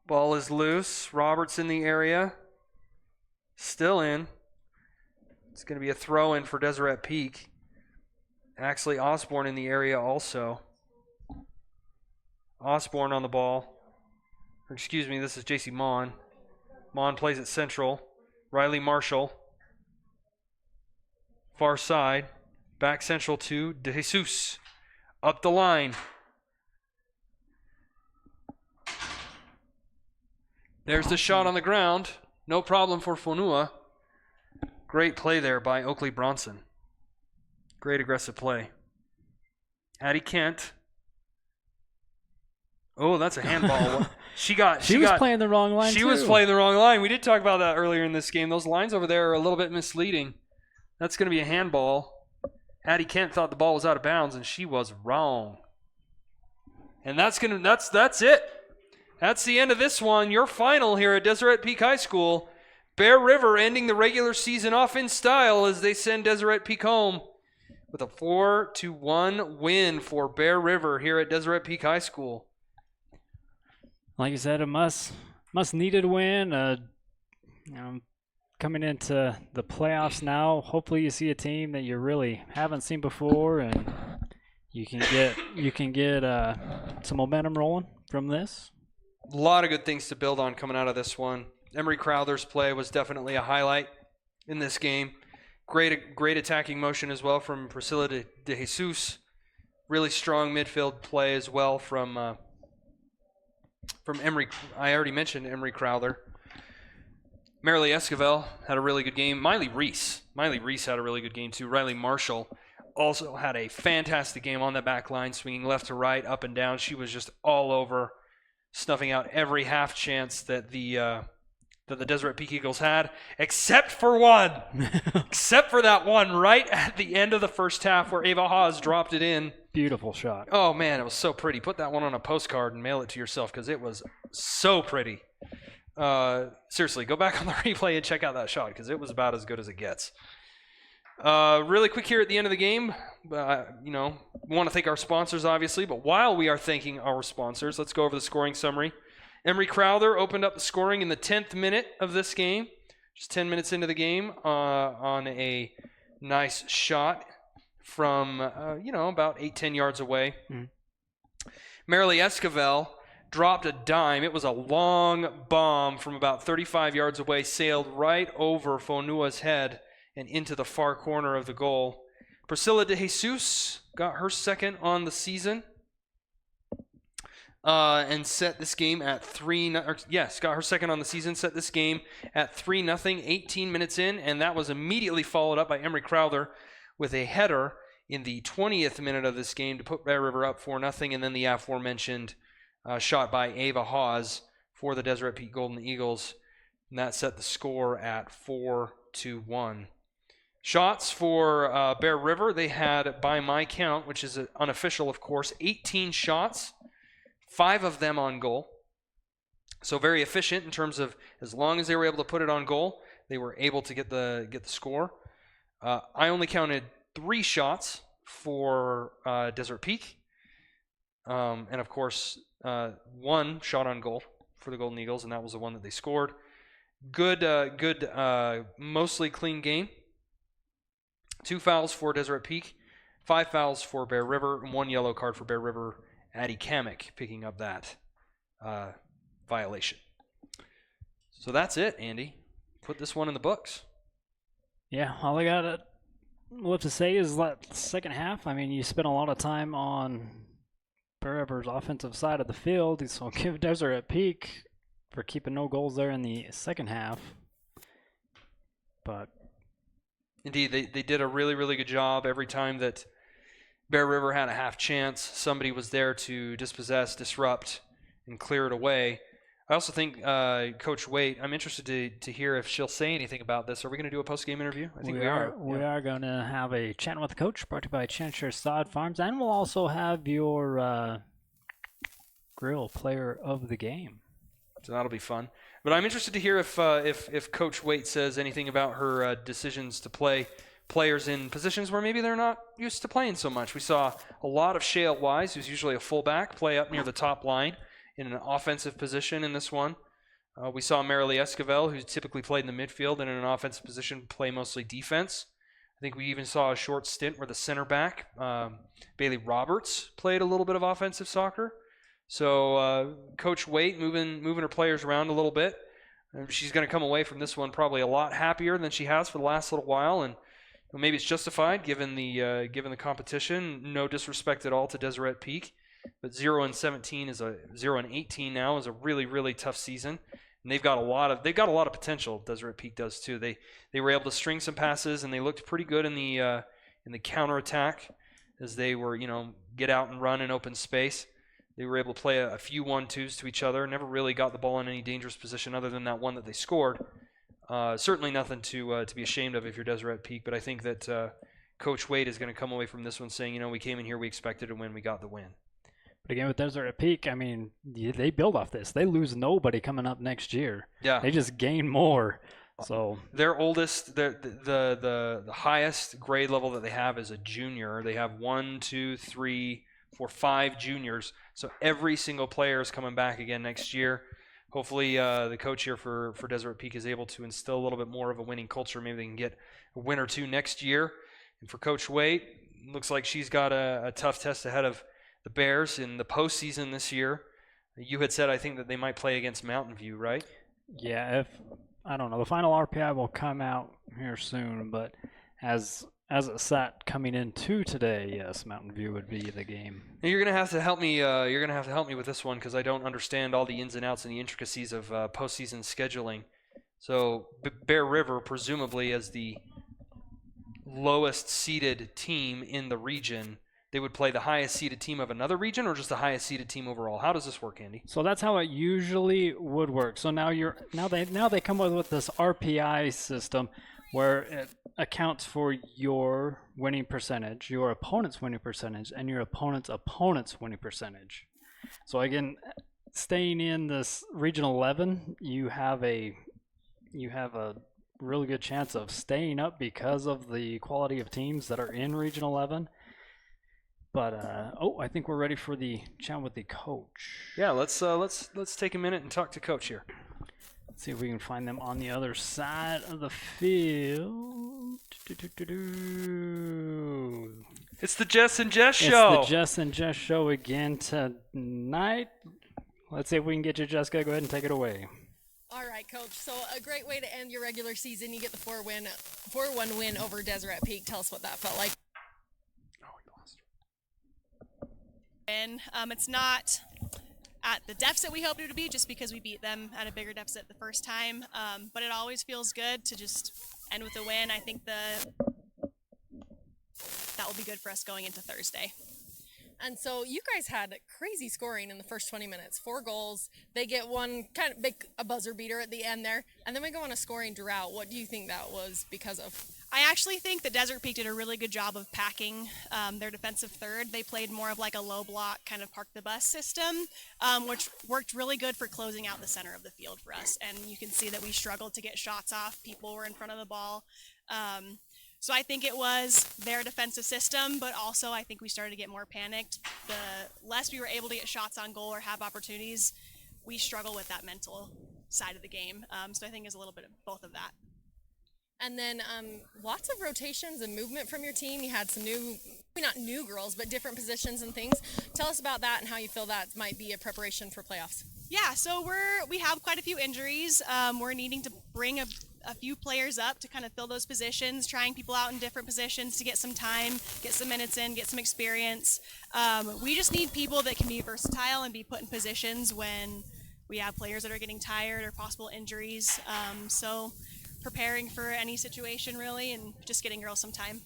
D: Ball is loose. Roberts in the area. Still in. It's going to be a throw in for Deseret Peak. Actually, Osborne in the area also. Osborne on the ball. Excuse me, this is JC Mon. Mon plays it central. Riley Marshall. Far side. Back central to De Jesus. Up the line. There's the shot on the ground. No problem for Fonua. Great play there by Oakley Bronson. Great aggressive play. Addie Kent. Oh, that's a handball. She was
B: playing the wrong line,
D: She
B: too.
D: was playing the wrong line. We did talk about that earlier in this game. Those lines over there are a little bit misleading. That's going to be a handball. Addie Kent thought the ball was out of bounds, and she was wrong. And that's it. That's the end of this one. Your final here at Deseret Peak High School. Bear River ending the regular season off in style as they send Deseret Peak home with a 4-1 win for Bear River here at Deseret Peak High School.
B: Like you said, a must needed win. Coming into the playoffs now, hopefully you see a team that you really haven't seen before, and you can get some momentum rolling from this.
D: A lot of good things to build on coming out of this one. Emery Crowther's play was definitely a highlight in this game. Great attacking motion as well from Priscilla de Jesus. Really strong midfield play as well from Emery. I already mentioned Emery Crowther. Marilee Esquivel had a really good game. Miley Reese had a really good game too. Riley Marshall also had a fantastic game on the back line, swinging left to right, up and down. She was just all over, snuffing out every half chance that the Deseret Peak Eagles had, except for one. Except for that one right at the end of the first half where Ava Haas dropped it in.
B: Beautiful shot.
D: Oh, man, it was so pretty. Put that one on a postcard and mail it to yourself because it was so pretty. Seriously, go back on the replay and check out that shot because it was about as good as it gets. Really quick here at the end of the game, we want to thank our sponsors, obviously, but while we are thanking our sponsors, let's go over the scoring summary. Emery Crowther opened up the scoring in the 10th minute of this game, just 10 minutes into the game, on a nice shot from, about 8-10 yards away.
B: Mhm.
D: Marilee Esquivel dropped a dime. It was a long bomb from about 35 yards away, sailed right over Fonua's head and into the far corner of the goal. Priscilla De Jesus got her second on the season and set this game at got her second on the season, set this game at 3-0, 18 minutes in, and that was immediately followed up by Emery Crowther with a header in the 20th minute of this game to put Bear River up 4-0, and then the aforementioned shot by Ava Hawes for the Deseret Peak Golden Eagles, and that set the score at 4-1. Shots for Bear River, they had, by my count, which is unofficial, of course, 18 shots, 5 of them on goal. So very efficient in terms of as long as they were able to put it on goal, they were able to get the score. I only counted 3 shots for Deseret Peak, and of course 1 shot on goal for the Golden Eagles, and that was the one that they scored. Good, mostly clean game. 2 fouls for Deseret Peak, 5 fouls for Bear River, and 1 yellow card for Bear River. Addie Kamek picking up that violation. So that's it, Andy. Put this one in the books.
B: Yeah, all I got left to say is that second half, I mean, you spent a lot of time on Bear River's offensive side of the field, so give Deseret Peak for keeping no goals there in the second half. But
D: indeed, they did a really, really good job. Every time that Bear River had a half chance, somebody was there to dispossess, disrupt, and clear it away. I also think Coach Waite, I'm interested to hear if she'll say anything about this. Are we going to do a post-game interview? I think we are.
B: We are going to have a chat with the coach, brought to you by Chancer Sod Farms, and we'll also have your grill player of the game.
D: So that'll be fun. But I'm interested to hear if Coach Waite says anything about her decisions to play players in positions where maybe they're not used to playing so much. We saw a lot of Shale Wise, who's usually a fullback, play up near the top line in an offensive position in this one. We saw Marilee Esquivel, who typically played in the midfield and in an offensive position, play mostly defense. I think we even saw a short stint where the center back, Bailey Roberts, played a little bit of offensive soccer. So Coach Waite moving her players around a little bit. She's going to come away from this one probably a lot happier than she has for the last little while, and maybe it's justified given the competition. No disrespect at all to Deseret Peak, but 0-17 now is a really, really tough season, and they've got a lot of potential. Deseret Peak does too. They were able to string some passes, and they looked pretty good in the counterattack as they were get out and run in open space. They were able to play a few 1-2s to each other. Never really got the ball in any dangerous position other than that one that they scored. Certainly nothing to be ashamed of if you're Deseret Peak, but I think that Coach Waite is going to come away from this one saying, we came in here, we expected to win, we got the win.
B: But again, with Deseret Peak, I mean, they build off this. They lose nobody coming up next year.
D: Yeah.
B: They just gain more. So
D: their oldest, the highest grade level that they have is a junior. They have 1, 2, 3, 4, 5 juniors. So every single player is coming back again next year. Hopefully the coach here for Deseret Peak is able to instill a little bit more of a winning culture. Maybe they can get a win or two next year. And for Coach Waite, looks like she's got a tough test ahead of the Bears in the postseason this year. You had said, I think, that they might play against Mountain View, right?
B: Yeah, I don't know. The final RPI will come out here soon, but as it sat coming into today, yes, Mountain View would be the game.
D: Now you're gonna have to help me. You're gonna have to help me with this one because I don't understand all the ins and outs and the intricacies of postseason scheduling. So Bear River, presumably as the lowest seeded team in the region, they would play the highest seeded team of another region, or just the highest seeded team overall. How does this work, Andy?
B: So that's how it usually would work. So now they come up with this RPI system where it accounts for your winning percentage, your opponent's winning percentage, and your opponent's winning percentage. So again, staying in this Region 11, you have a really good chance of staying up because of the quality of teams that are in Region 11. But I think we're ready for the chat with the coach.
D: Yeah, let's take a minute and talk to Coach here.
B: Let's see if we can find them on the other side of the field.
D: It's the Jess and Jess show.
B: It's the Jess and Jess show again tonight. Let's see if we can get you, Jessica. Go ahead and take it away.
F: All right, Coach. So a great way to end your regular season. You get the 4-1 win over Deseret Peak. Tell us what that felt like.
L: And it's not at the deficit we hoped it would be, just because we beat them at a bigger deficit the first time. But it always feels good to just end with a win. I think that will be good for us going into Thursday.
F: And so you guys had crazy scoring in the first 20 minutes. 4 goals. They get one kind of big a buzzer beater at the end there, and then we go on a scoring drought. What do you think that was because of?
L: I actually think that Desert Peak did a really good job of packing their defensive third. They played more of like a low block kind of park the bus system, which worked really good for closing out the center of the field for us. And you can see that we struggled to get shots off. People were in front of the ball. So I think it was their defensive system, but also I think we started to get more panicked. The less we were able to get shots on goal or have opportunities, we struggle with that mental side of the game. So I think it's a little bit of both of that.
F: And then lots of rotations and movement from your team. You had some not new girls, but different positions and things. Tell us about that and how you feel that might be a preparation for playoffs.
L: Yeah, so we have quite a few injuries. We're needing to bring a few players up to kind of fill those positions, trying people out in different positions to get some time, get some minutes in, get some experience. We just need people that can be versatile and be put in positions when we have players that are getting tired or possible injuries. So preparing for any situation really and just getting girls some time.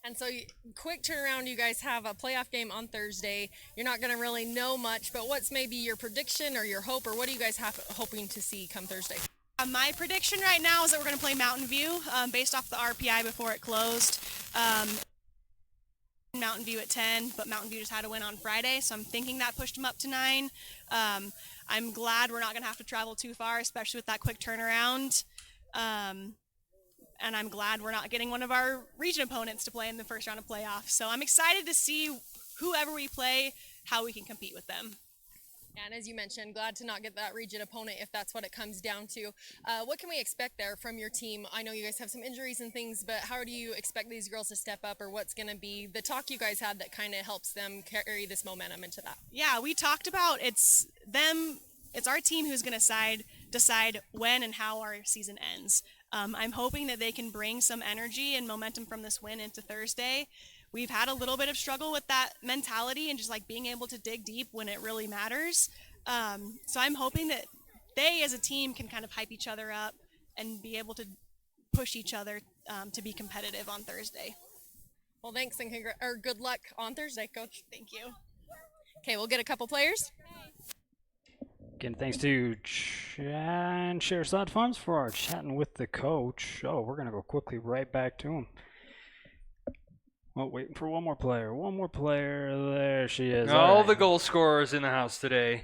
F: And so quick turnaround, you guys have a playoff game on Thursday. You're not going to really know much, but what's maybe your prediction or your hope, or what do you guys hoping to see come Thursday?
L: My prediction right now is that we're going to play Mountain View based off the RPI before it closed. Mountain View at 10, but Mountain View just had a win on Friday, so I'm thinking that pushed them up to 9. I'm glad we're not going to have to travel too far, especially with that quick turnaround. And I'm glad we're not getting one of our region opponents to play in the first round of playoffs. So I'm excited to see whoever we play, how we can compete with them.
F: And as you mentioned, glad to not get that region opponent if that's what it comes down to. What can we expect there from your team? I know you guys have some injuries and things, but how do you expect these girls to step up, or what's going to be the talk you guys had that kind of helps them carry this momentum into that?
L: Yeah, we talked about it's our team who's going to decide when and how our season ends. I'm hoping that they can bring some energy and momentum from this win into Thursday. We've had a little bit of struggle with that mentality and just like being able to dig deep when it really matters. So I'm hoping that they as a team can kind of hype each other up and be able to push each other to be competitive on Thursday.
F: Well, thanks and good luck on Thursday, Coach. Thank you. Okay, we'll get a couple players.
B: Again, thanks to Share Sod Farms for our chatting with the coach. Oh, we're going to go quickly right back to him. Well, waiting for one more player. One more player. There she is.
D: All the goal scorers in the house today.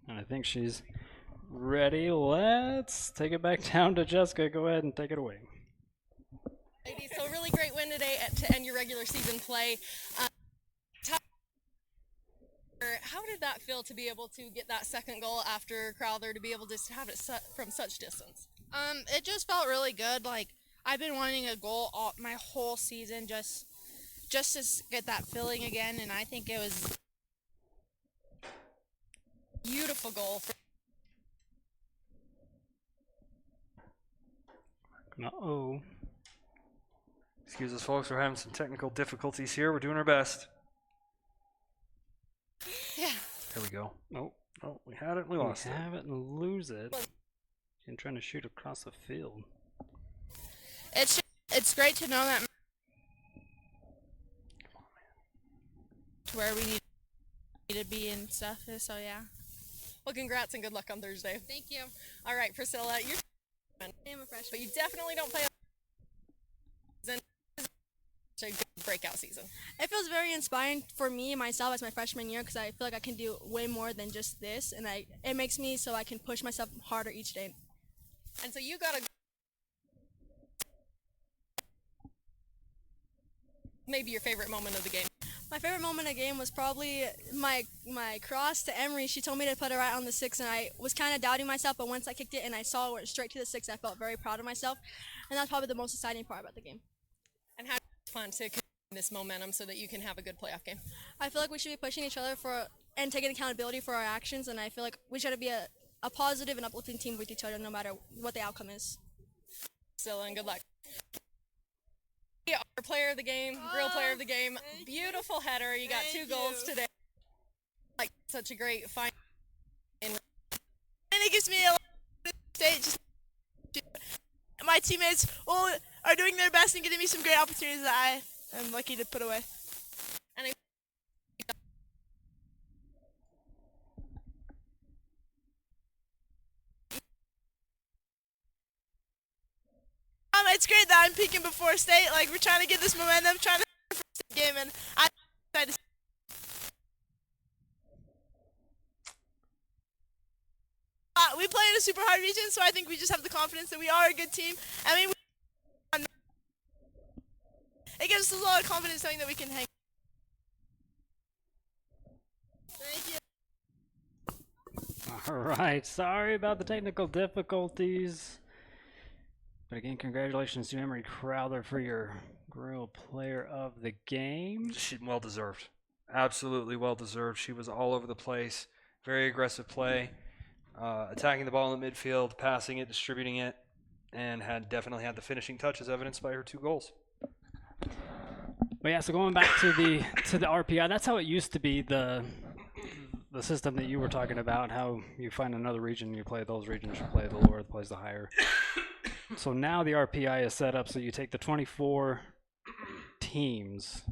B: And I think she's ready. Let's take it back down to Jessica. Go ahead and take it away.
F: Ladies, so really great win today to end your regular season play. How did that feel to be able to get that second goal after Crowther, to be able to have it from such distance?
M: It just felt really good. Like, I've been wanting a goal my whole season, just to get that feeling again, and I think it was
F: a beautiful goal.
B: Uh-oh.
D: Excuse us, folks. We're having some technical difficulties here. We're doing our best.
F: Yeah.
D: There we go.
B: Oh,
D: we had it and we lost it.
B: We have it and lose it. And trying to shoot across the field.
M: It's great to know that where we need to be and stuff. So yeah.
F: Well, congrats and good luck on Thursday.
M: Thank you.
F: All right, Priscilla, you're
M: I'm a freshman,
F: but you definitely don't play a good breakout season.
M: It feels very inspiring for me and myself as my freshman year, because I feel like I can do way more than just this, and it makes me so I can push myself harder each day.
F: And so you got maybe your favorite moment of the game.
N: My favorite moment of the game was probably my cross to Emery. She told me to put it right on the 6, and I was kind of doubting myself, but once I kicked it and I saw it went straight to the 6, I felt very proud of myself, and that's probably the most exciting part about the game.
O: And how do you plan to continue this momentum so that you can have a good playoff game?
N: I feel like we should be pushing each other and taking accountability for our actions, and I feel like we should be a positive and uplifting team with each other no matter what the outcome is.
O: Priscilla, and good luck. Our player of the game, real player of the game, beautiful header. You got 2 goals today. Like such a great find.
P: And it gives me a lot of state. My teammates are doing their best and giving me some great opportunities that I am lucky to put away.
O: And
P: it's great that I'm peaking before state. Like, we're trying to get this momentum, trying to win the first game, and I'm excited. We play in a super hard region, so I think we just have the confidence that we are a good team. I mean, it gives us a lot of confidence knowing that we can hang. Thank you.
B: All right. Sorry about the technical difficulties. But again, congratulations to Emery Crowther for your Grill Player of the Game.
D: Well deserved. Absolutely well deserved. She was all over the place. Very aggressive play. Attacking the ball in the midfield, passing it, distributing it, and definitely had the finishing touch as evidenced by her 2 goals.
B: But yeah, so going back to the RPI, that's how it used to be, the system that you were talking about, how you find another region, you play those regions, you play the lower, plays the higher. So now the RPI is set up so you take the 24 teams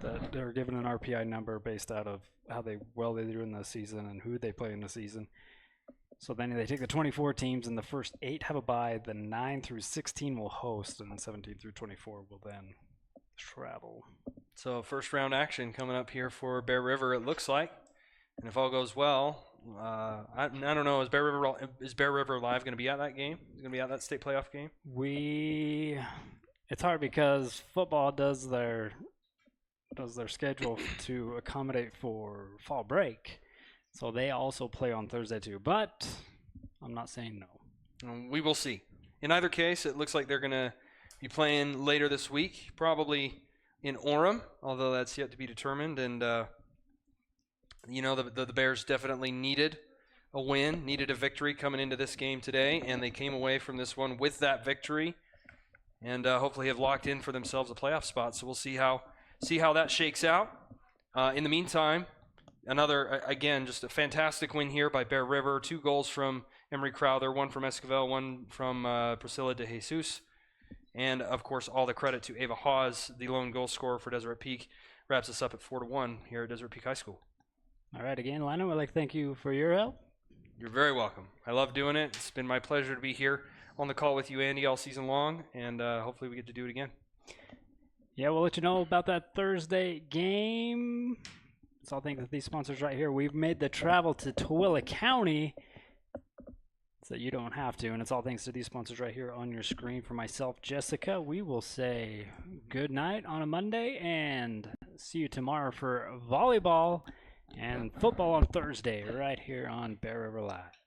B: that are given an RPI number based out of how they do in the season and who they play in the season. So then they take the 24 teams, and the first 8 have a bye, then 9 through 16 will host, and then 17 through 24 will then travel.
D: So first round action coming up here for Bear River, it looks like. And if all goes well, I don't know, is Bear River Live going to be at that game? Is going to be at that state playoff game?
B: It's hard because football does their schedule to accommodate for fall break. So they also play on Thursday too, but I'm not saying no.
D: We will see. In either case, it looks like they're going to be playing later this week, probably in Orem, although that's yet to be determined. And, the Bears definitely needed a win, needed a victory coming into this game today, and they came away from this one with that victory and hopefully have locked in for themselves a playoff spot. So we'll see how that shakes out. In the meantime, just a fantastic win here by Bear River. 2 goals from Emery Crowther, 1 from Esquivel, 1 from Priscilla de Jesus. And, of course, all the credit to Ava Hawes, the lone goal scorer for Deseret Peak. Wraps us up at 4-1 here at Deseret Peak High School.
B: All right, again, Lionel, I'd like to thank you for your help.
D: You're very welcome. I love doing it. It's been my pleasure to be here on the call with you, Andy, all season long, and hopefully we get to do it again.
B: Yeah, we'll let you know about that Thursday game. It's all thanks to these sponsors right here. We've made the travel to Tooele County so you don't have to, and it's all thanks to these sponsors right here on your screen. For myself, Jessica, we will say good night on a Monday and see you tomorrow for volleyball and football on Thursday right here on Bear River Live.